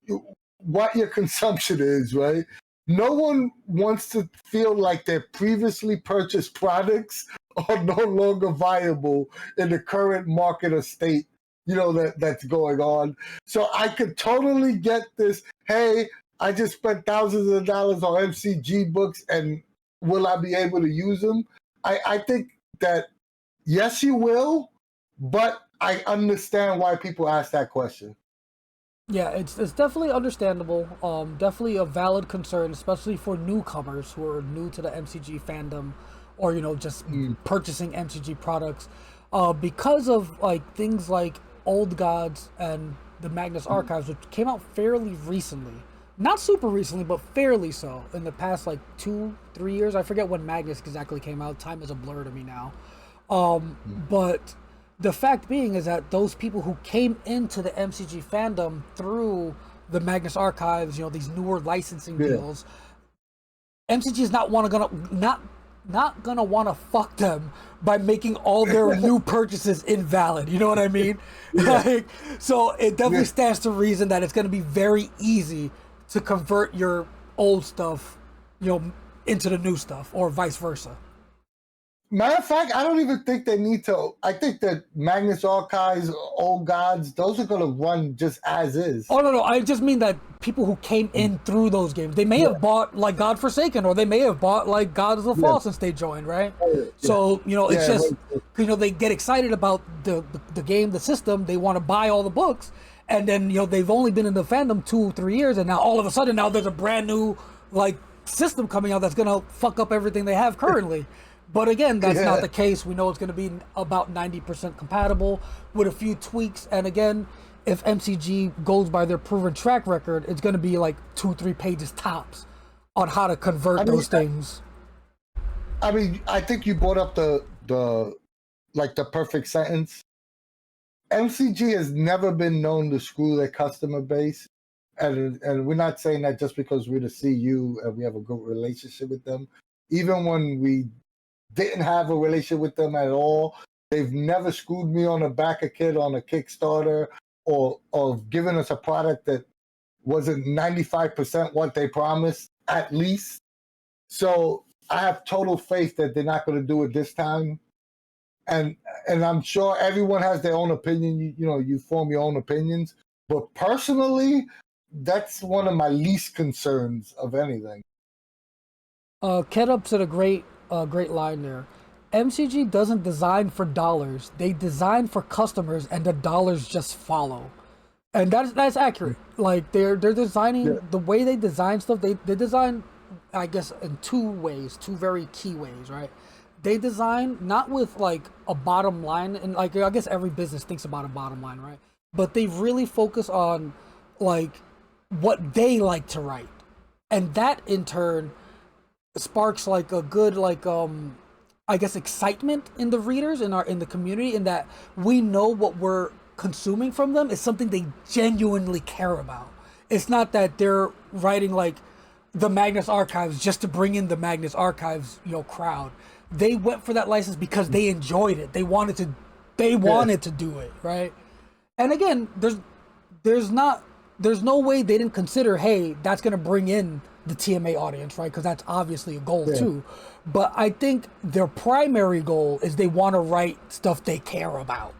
your consumption is, right? No one wants to feel like their previously purchased products are no longer viable in the current market or state, you know, that's going on. So I could totally get this. Hey, I just spent thousands of dollars on MCG books, and will I be able to use them? I think that yes, you will, but I understand why people ask that question. Yeah, it's definitely understandable. Definitely a valid concern, especially for newcomers who are new to the MCG fandom, or, you know, just purchasing MCG products, because of, like, things like Old Gods and the Magnus Archives, which came out fairly recently. Not super recently, but fairly so. In the past, like, 2-3 years. I forget when Magnus exactly came out. Time is a blur to me now. But the fact being is that those people who came into the MCG fandom through the Magnus Archives, you know, these newer licensing deals, MCG is not not gonna want to fuck them by making all their new purchases invalid. You know what I mean? Yeah. Like, so it Yeah. definitely stands to reason that it's gonna be very easy to convert your old stuff, into the new stuff, or vice versa. Matter of fact, I don't even think they need to. I think that Magnus Archives, Old Gods, those are going to run just as is. Oh no, I just mean that people who came in through those games, they may have bought like God Forsaken, or they may have bought like God of the Yeah. Fall since they joined, right? Yeah. So it's Yeah, just right. they get excited about the game, the system. They want to buy all the books, and then they've only been in the fandom 2 3 years, and now all of a sudden now there's a brand new like system coming out that's gonna fuck up everything they have currently. But again, that's not Yeah. the case. We know it's going to be about 90% compatible with a few tweaks. And again, if MCG goes by their proven track record, it's going to be like 2 3 pages tops on how to convert those things. I think you brought up the perfect sentence. MCG has never been known to screw their customer base, and we're not saying that just because we're the CU and we have a good relationship with them. Even when we didn't have a relationship with them at all, they've never screwed me on the back of kid on a Kickstarter or given us a product that wasn't 95% what they promised at least. So I have total faith that they're not going to do it this time. And I'm sure everyone has their own opinion. You form your own opinions. But personally, that's one of my least concerns of anything. Ketup said a great line there. MCG doesn't design for dollars; they design for customers, and the dollars just follow. And that's accurate. Like they're designing Yeah. the way they design stuff. They design, I guess, in 2 ways, two very key ways, right? They design not with like a bottom line, and like I guess every business thinks about a bottom line, right? But they really focus on like what they like to write, and that in turn sparks like a good I guess excitement in the readers in the community, in that we know what we're consuming from them is something they genuinely care about. It's not that they're writing like the Magnus Archives just to bring in the Magnus Archives crowd. They went for that license because they enjoyed it. They Yeah. wanted to do it, right? And again, there's no way they didn't consider, hey, that's going to bring in the TMA audience, right? Because that's obviously a goal Yeah. too. But I think their primary goal is they want to write stuff they care about,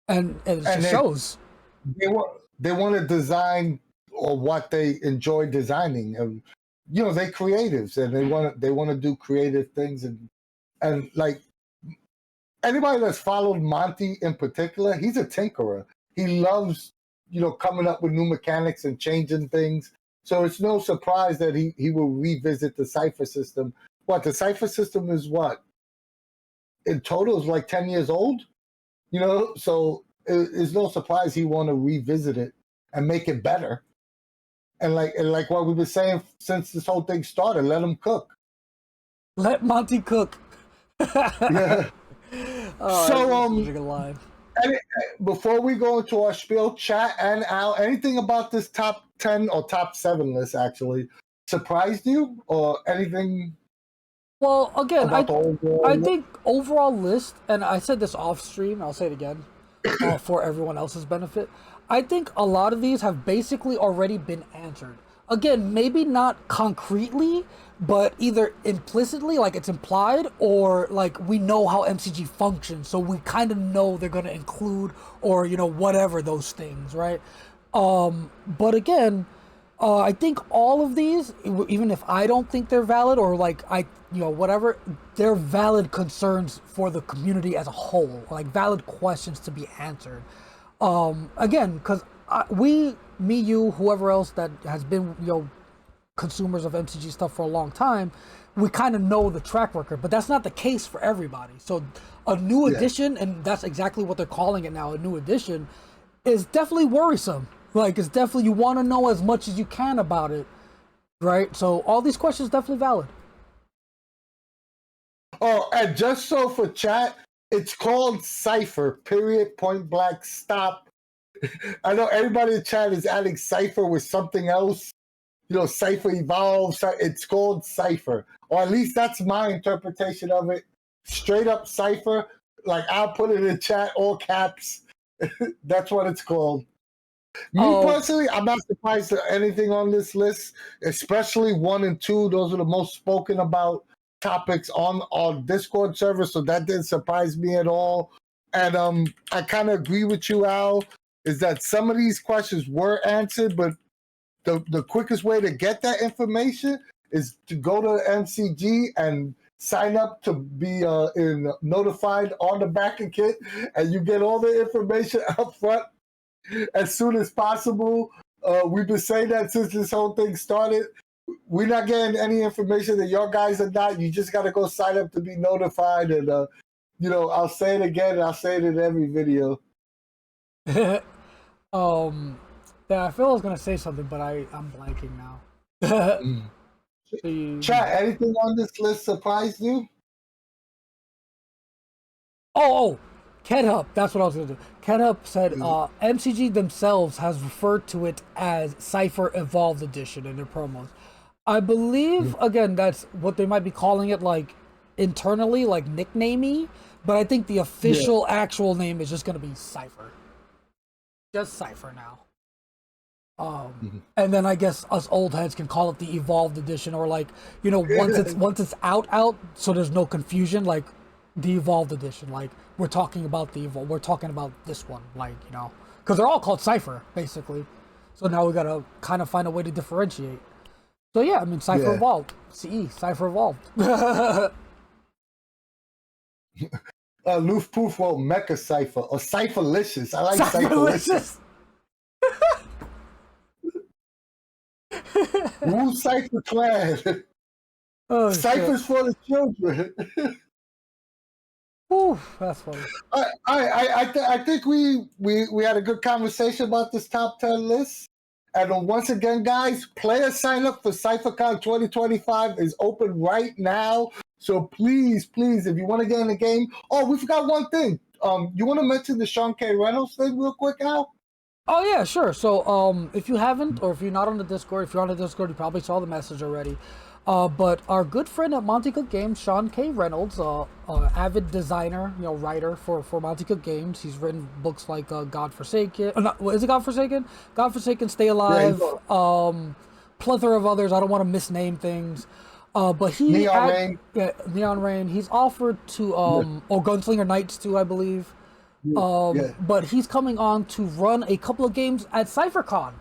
and it And just shows. they want to design or what they enjoy designing. And they're creatives and they want to do creative things, and like anybody that's followed Monty in particular, he's a tinkerer. He loves coming up with new mechanics and changing things. So it's no surprise that he will revisit the Cypher system. What, the Cypher system is what? In total is like 10 years old, so it's no surprise he want to revisit it and make it better. And like what we've been saying since this whole thing started, let him cook. Let Monty cook. Yeah. Oh, So that's such a good line. any, before we go into our spiel, chat and Al, anything about this top 10 or top 7 list actually surprised you, or anything Well, again, about I the I overall list? think overall list, and I said this off stream, I'll say it again, for everyone else's benefit. I think a lot of these have basically already been answered. Again, maybe not concretely, but either implicitly, like it's implied, or like we know how MCG functions, so we kind of know they're going to include, or whatever those things, right? But again, I think all of these, even if I don't think they're valid, or like whatever, they're valid concerns for the community as a whole, like valid questions to be answered. Again, because me, you, whoever else that has been consumers of MCG stuff for a long time, we kind of know the track record, but that's not the case for everybody. So a new Yeah. edition, and that's exactly what they're calling it now, a new edition, is definitely worrisome. Like, it's definitely, you want to know as much as you can about it, right? So all these questions definitely valid. Oh, and just so for chat, it's called Cypher, period, point blank, stop. I know everybody in chat is adding Cypher with something else. Cypher evolves. It's called Cypher. or at least that's my interpretation of it. Straight up Cypher. Like, I'll put it in chat, all caps. That's what it's called. Me personally, I'm not surprised at anything on this list, especially 1 and 2. Those are the most spoken about topics on our Discord server, so that didn't surprise me at all. And I kind of agree with you, Al, is that some of these questions were answered, but the quickest way to get that information is to go to MCG and sign up to be notified on the backer kit, and you get all the information up front as soon as possible. We've been saying that since this whole thing started. We're not getting any information that your guys are not. You just got to go sign up to be notified. And, I'll say it again. I'll say it in every video. Yeah, I feel I was gonna say something, but I'm blanking now. Chat, anything on this list surprised you? Oh, KenHup, that's what I was gonna do. KenHup said MCG themselves has referred to it as Cypher Evolved Edition in their promos. I believe again that's what they might be calling it, like internally, like nicknamey. But I think the official actual name is just gonna be Cypher. Just Cypher now. And then I guess us old heads can call it the Evolved Edition, or like, once it's out, so there's no confusion, like the Evolved Edition, like we're talking about we're talking about this one, like, because they're all called Cypher basically. So now we gotta kind of find a way to differentiate. So yeah, I mean Cypher Evolved, Cypher Evolved. Loof Poof wrote Mecha Cypher or Cypherlicious. I like Cypherlicious. Woo Cypher Clan. Oh, Cyphers for the children. Ooh, that's funny. I think we had a good conversation about this top 10 list. And once again, guys, player sign up for CypherCon 2025 is open right now. So please, if you want to get in the game. Oh, we forgot one thing. You want to mention the Sean K. Reynolds thing real quick, Al? Oh yeah, sure. So if you haven't, or if you're not on the Discord, if you're on the Discord, you probably saw the message already. But our good friend at Monty Cook Games, Sean K. Reynolds, avid designer, writer for Monty Cook Games. He's written books like Godforsaken. Is it Godforsaken? Godforsaken, Stay Alive. Plethora of others. I don't want to misname things. But he Neon Rain. Yeah, Neon Rain. He's offered to Gunslinger Knights too, I believe. But he's coming on to run a couple of games at CypherCon.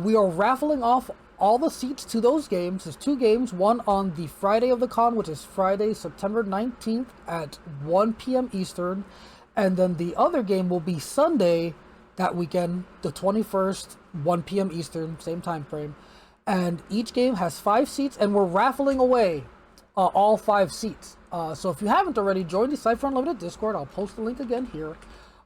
We are raffling off all the seats to those games. There's 2 games, one on the Friday of the con, which is Friday, September 19th at 1 p.m. Eastern. And then the other game will be Sunday that weekend, the 21st, 1 p.m. Eastern, same time frame. And each game has 5 seats, and we're raffling away all 5 seats. So if you haven't already, join the Cypher Unlimited Discord. I'll post the link again here.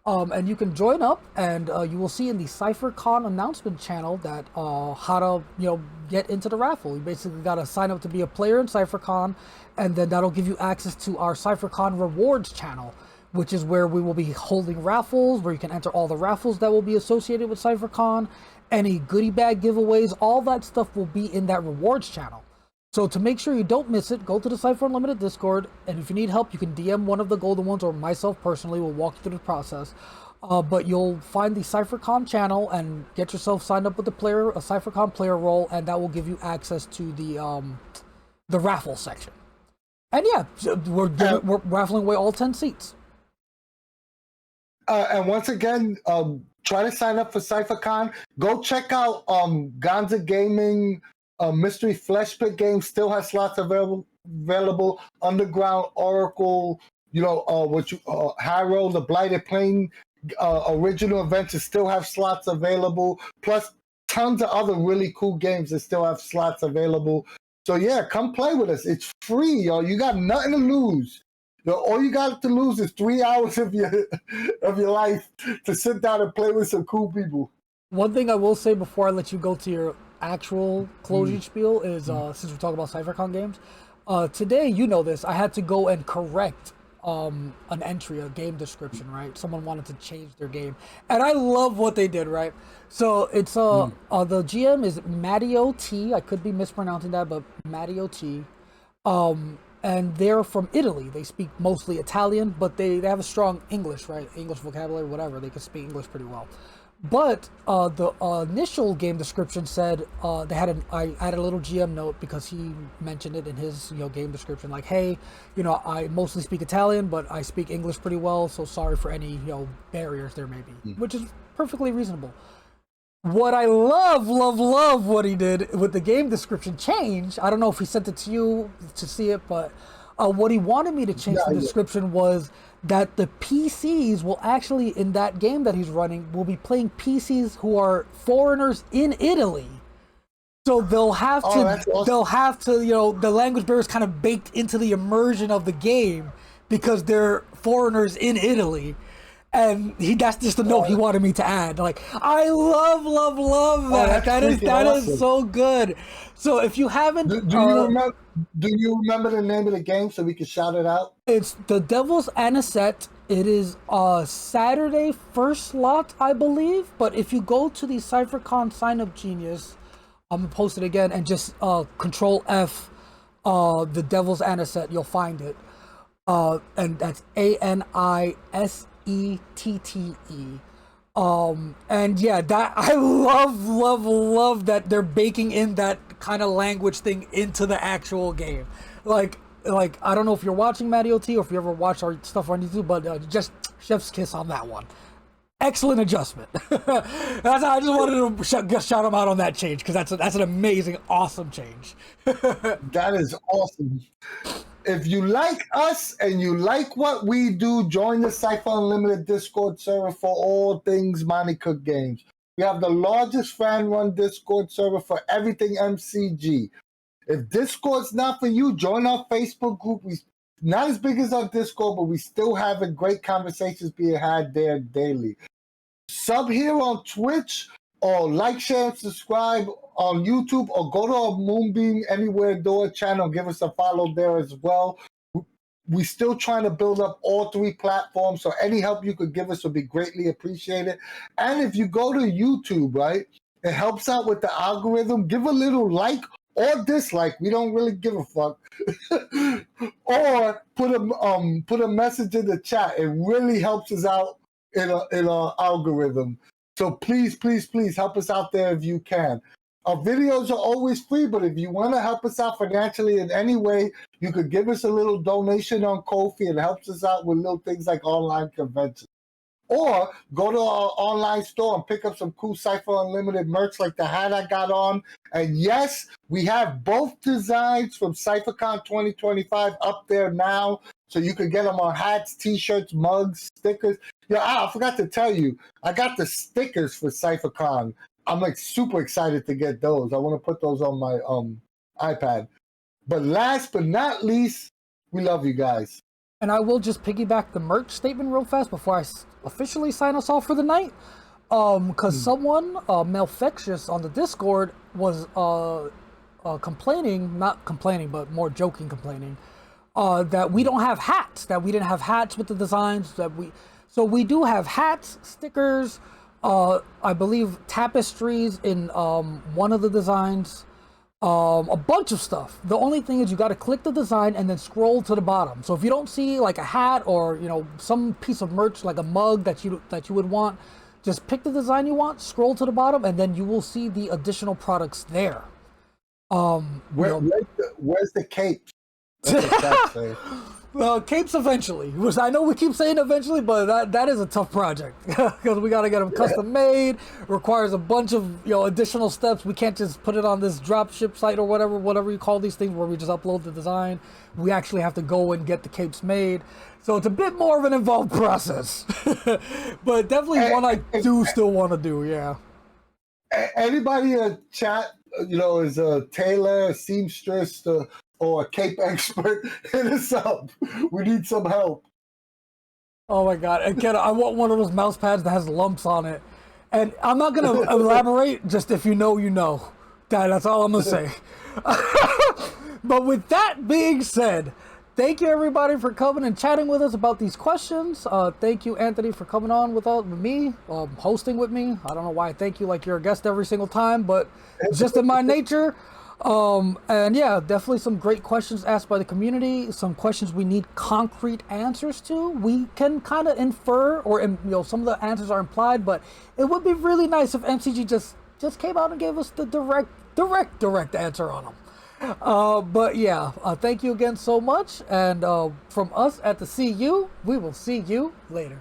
And you can join up, and you will see in the CypherCon announcement channel that how to get into the raffle. You basically got to sign up to be a player in CypherCon, and then that'll give you access to our CypherCon rewards channel, which is where we will be holding raffles, where you can enter all the raffles that will be associated with CypherCon, any goodie bag giveaways, all that stuff will be in that rewards channel. So to make sure you don't miss it, go to the Cypher Unlimited Discord, and if you need help, you can DM one of the golden ones, or myself personally will walk you through the process. But you'll find the CypherCon channel and get yourself signed up with a CypherCon player role, and that will give you access to the raffle section. And yeah, we're raffling away all 10 seats. And once again, try to sign up for CypherCon. Go check out Gonza Gaming. Mystery Flesh Pit game still has slots available. Underground Oracle, Harrow, the Blighted Plain original adventures still have slots available. Plus, tons of other really cool games that still have slots available. So yeah, come play with us. It's free, yo. You got nothing to lose. All you got to lose is 3 hours of your life to sit down and play with some cool people. One thing I will say before I let you go to your actual closing spiel is, since we're talking about CypherCon games, today, I had to go and correct an entry, a game description, right? Someone wanted to change their game, and I love what they did, right? So it's the GM is Matteo T. I could be mispronouncing that, but Matteo T. And they're from Italy. They speak mostly Italian, but they have a strong English, right? English vocabulary, whatever. They can speak English pretty well. But the initial game description said they had I added a little GM note because he mentioned it in his game description, like, hey, I mostly speak Italian, but I speak English pretty well, so sorry for any barriers there may be, which is perfectly reasonable. What I love what he did with the game description change. I don't know if he sent it to you to see it, but what he wanted me to change the description was that the PCs will actually, in that game that he's running, will be playing PCs who are foreigners in Italy. So they'll have to, awesome. They'll have to, the language barrier is kind of baked into the immersion of the game because they're foreigners in Italy. And that's just the note he wanted me to add. Like, I love that. That is awesome. So good. So if you haven't, do you remember the name of the game so we can shout it out? It's The Devil's Anisette. It is Saturday first slot, I believe. But if you go to the CypherCon sign up Genius, I'm gonna post it again and just Control F, The Devil's Anisette, you'll find it. And that's ANISETTE. And yeah, that I love that they're baking in that kind of language thing into the actual game. Like I don't know if you're watching Matty OT or if you ever watch our stuff on YouTube, but just chef's kiss on that one. Excellent adjustment. I just wanted to shout him out on that change because that's an amazing, awesome change. That is awesome. If you like us and you like what we do, join the Cypher Unlimited Discord server for all things Monty Cook games. We have the largest fan-run Discord server for everything MCG. If Discord's not for you, join our Facebook group. We're not as big as our Discord, but we still having great conversations being had there daily. Sub here on Twitch, or like, share, and subscribe on YouTube, or go to our Moonbeam Anywhere Door channel. Give us a follow there as well. We're still trying to build up all three platforms, so any help you could give us would be greatly appreciated. And if you go to YouTube, right, it helps out with the algorithm. Give a little like or dislike. We don't really give a fuck. Or put a message in the chat. It really helps us out in our algorithm. So please help us out there if you can. Our videos are always free, but if you want to help us out financially in any way, you could give us a little donation on Ko-fi. It helps us out with little things like online conventions. Or go to our online store and pick up some cool Cypher Unlimited merch like the hat I got on. And yes, we have both designs from CypherCon 2025 up there now. So you can get them on hats, t-shirts, mugs, stickers. Yeah, I forgot to tell you, I got the stickers for CypherCon. I'm like super excited to get those. I want to put those on my iPad. But last but not least, we love you guys. And I will just piggyback the merch statement real fast before I officially sign us off for the night. Because someone, Malfectious on the Discord, was complaining, not complaining, but more joking complaining, that we don't have hats, that we didn't have hats with the designs, so we do have hats, stickers, I believe tapestries in one of the designs, a bunch of stuff. The only thing is you got to click the design and then scroll to the bottom. So if you don't see like a hat or some piece of merch like a mug that you would want, just pick the design you want, scroll to the bottom, and then you will see the additional products there. Where's the cape? Well, capes eventually. I know we keep saying eventually, but that is a tough project because we got to get them custom made. Requires a bunch of additional steps. We can't just put it on this dropship site or whatever you call these things, where we just upload the design. We actually have to go and get the capes made. So it's a bit more of an involved process, but definitely one I do still want to do. Yeah. Anybody in chat, is a tailor, a seamstress, or a cape expert, hit us up. We need some help. Oh my god. And Ken, I want one of those mouse pads that has lumps on it. And I'm not going to elaborate, just if you know, you know. That's all I'm going to say. But with that being said, thank you everybody for coming and chatting with us about these questions. Thank you, Anthony, for coming on with me, hosting with me. I don't know why I thank you like you're a guest every single time, but it's just in my nature. And yeah, definitely some great questions asked by the community. Some questions we need concrete answers to. We can kind of infer, or some of the answers are implied, but it would be really nice if MCG just came out and gave us the direct answer on them. But yeah, thank you again so much, and from us at the CU, we will see you later.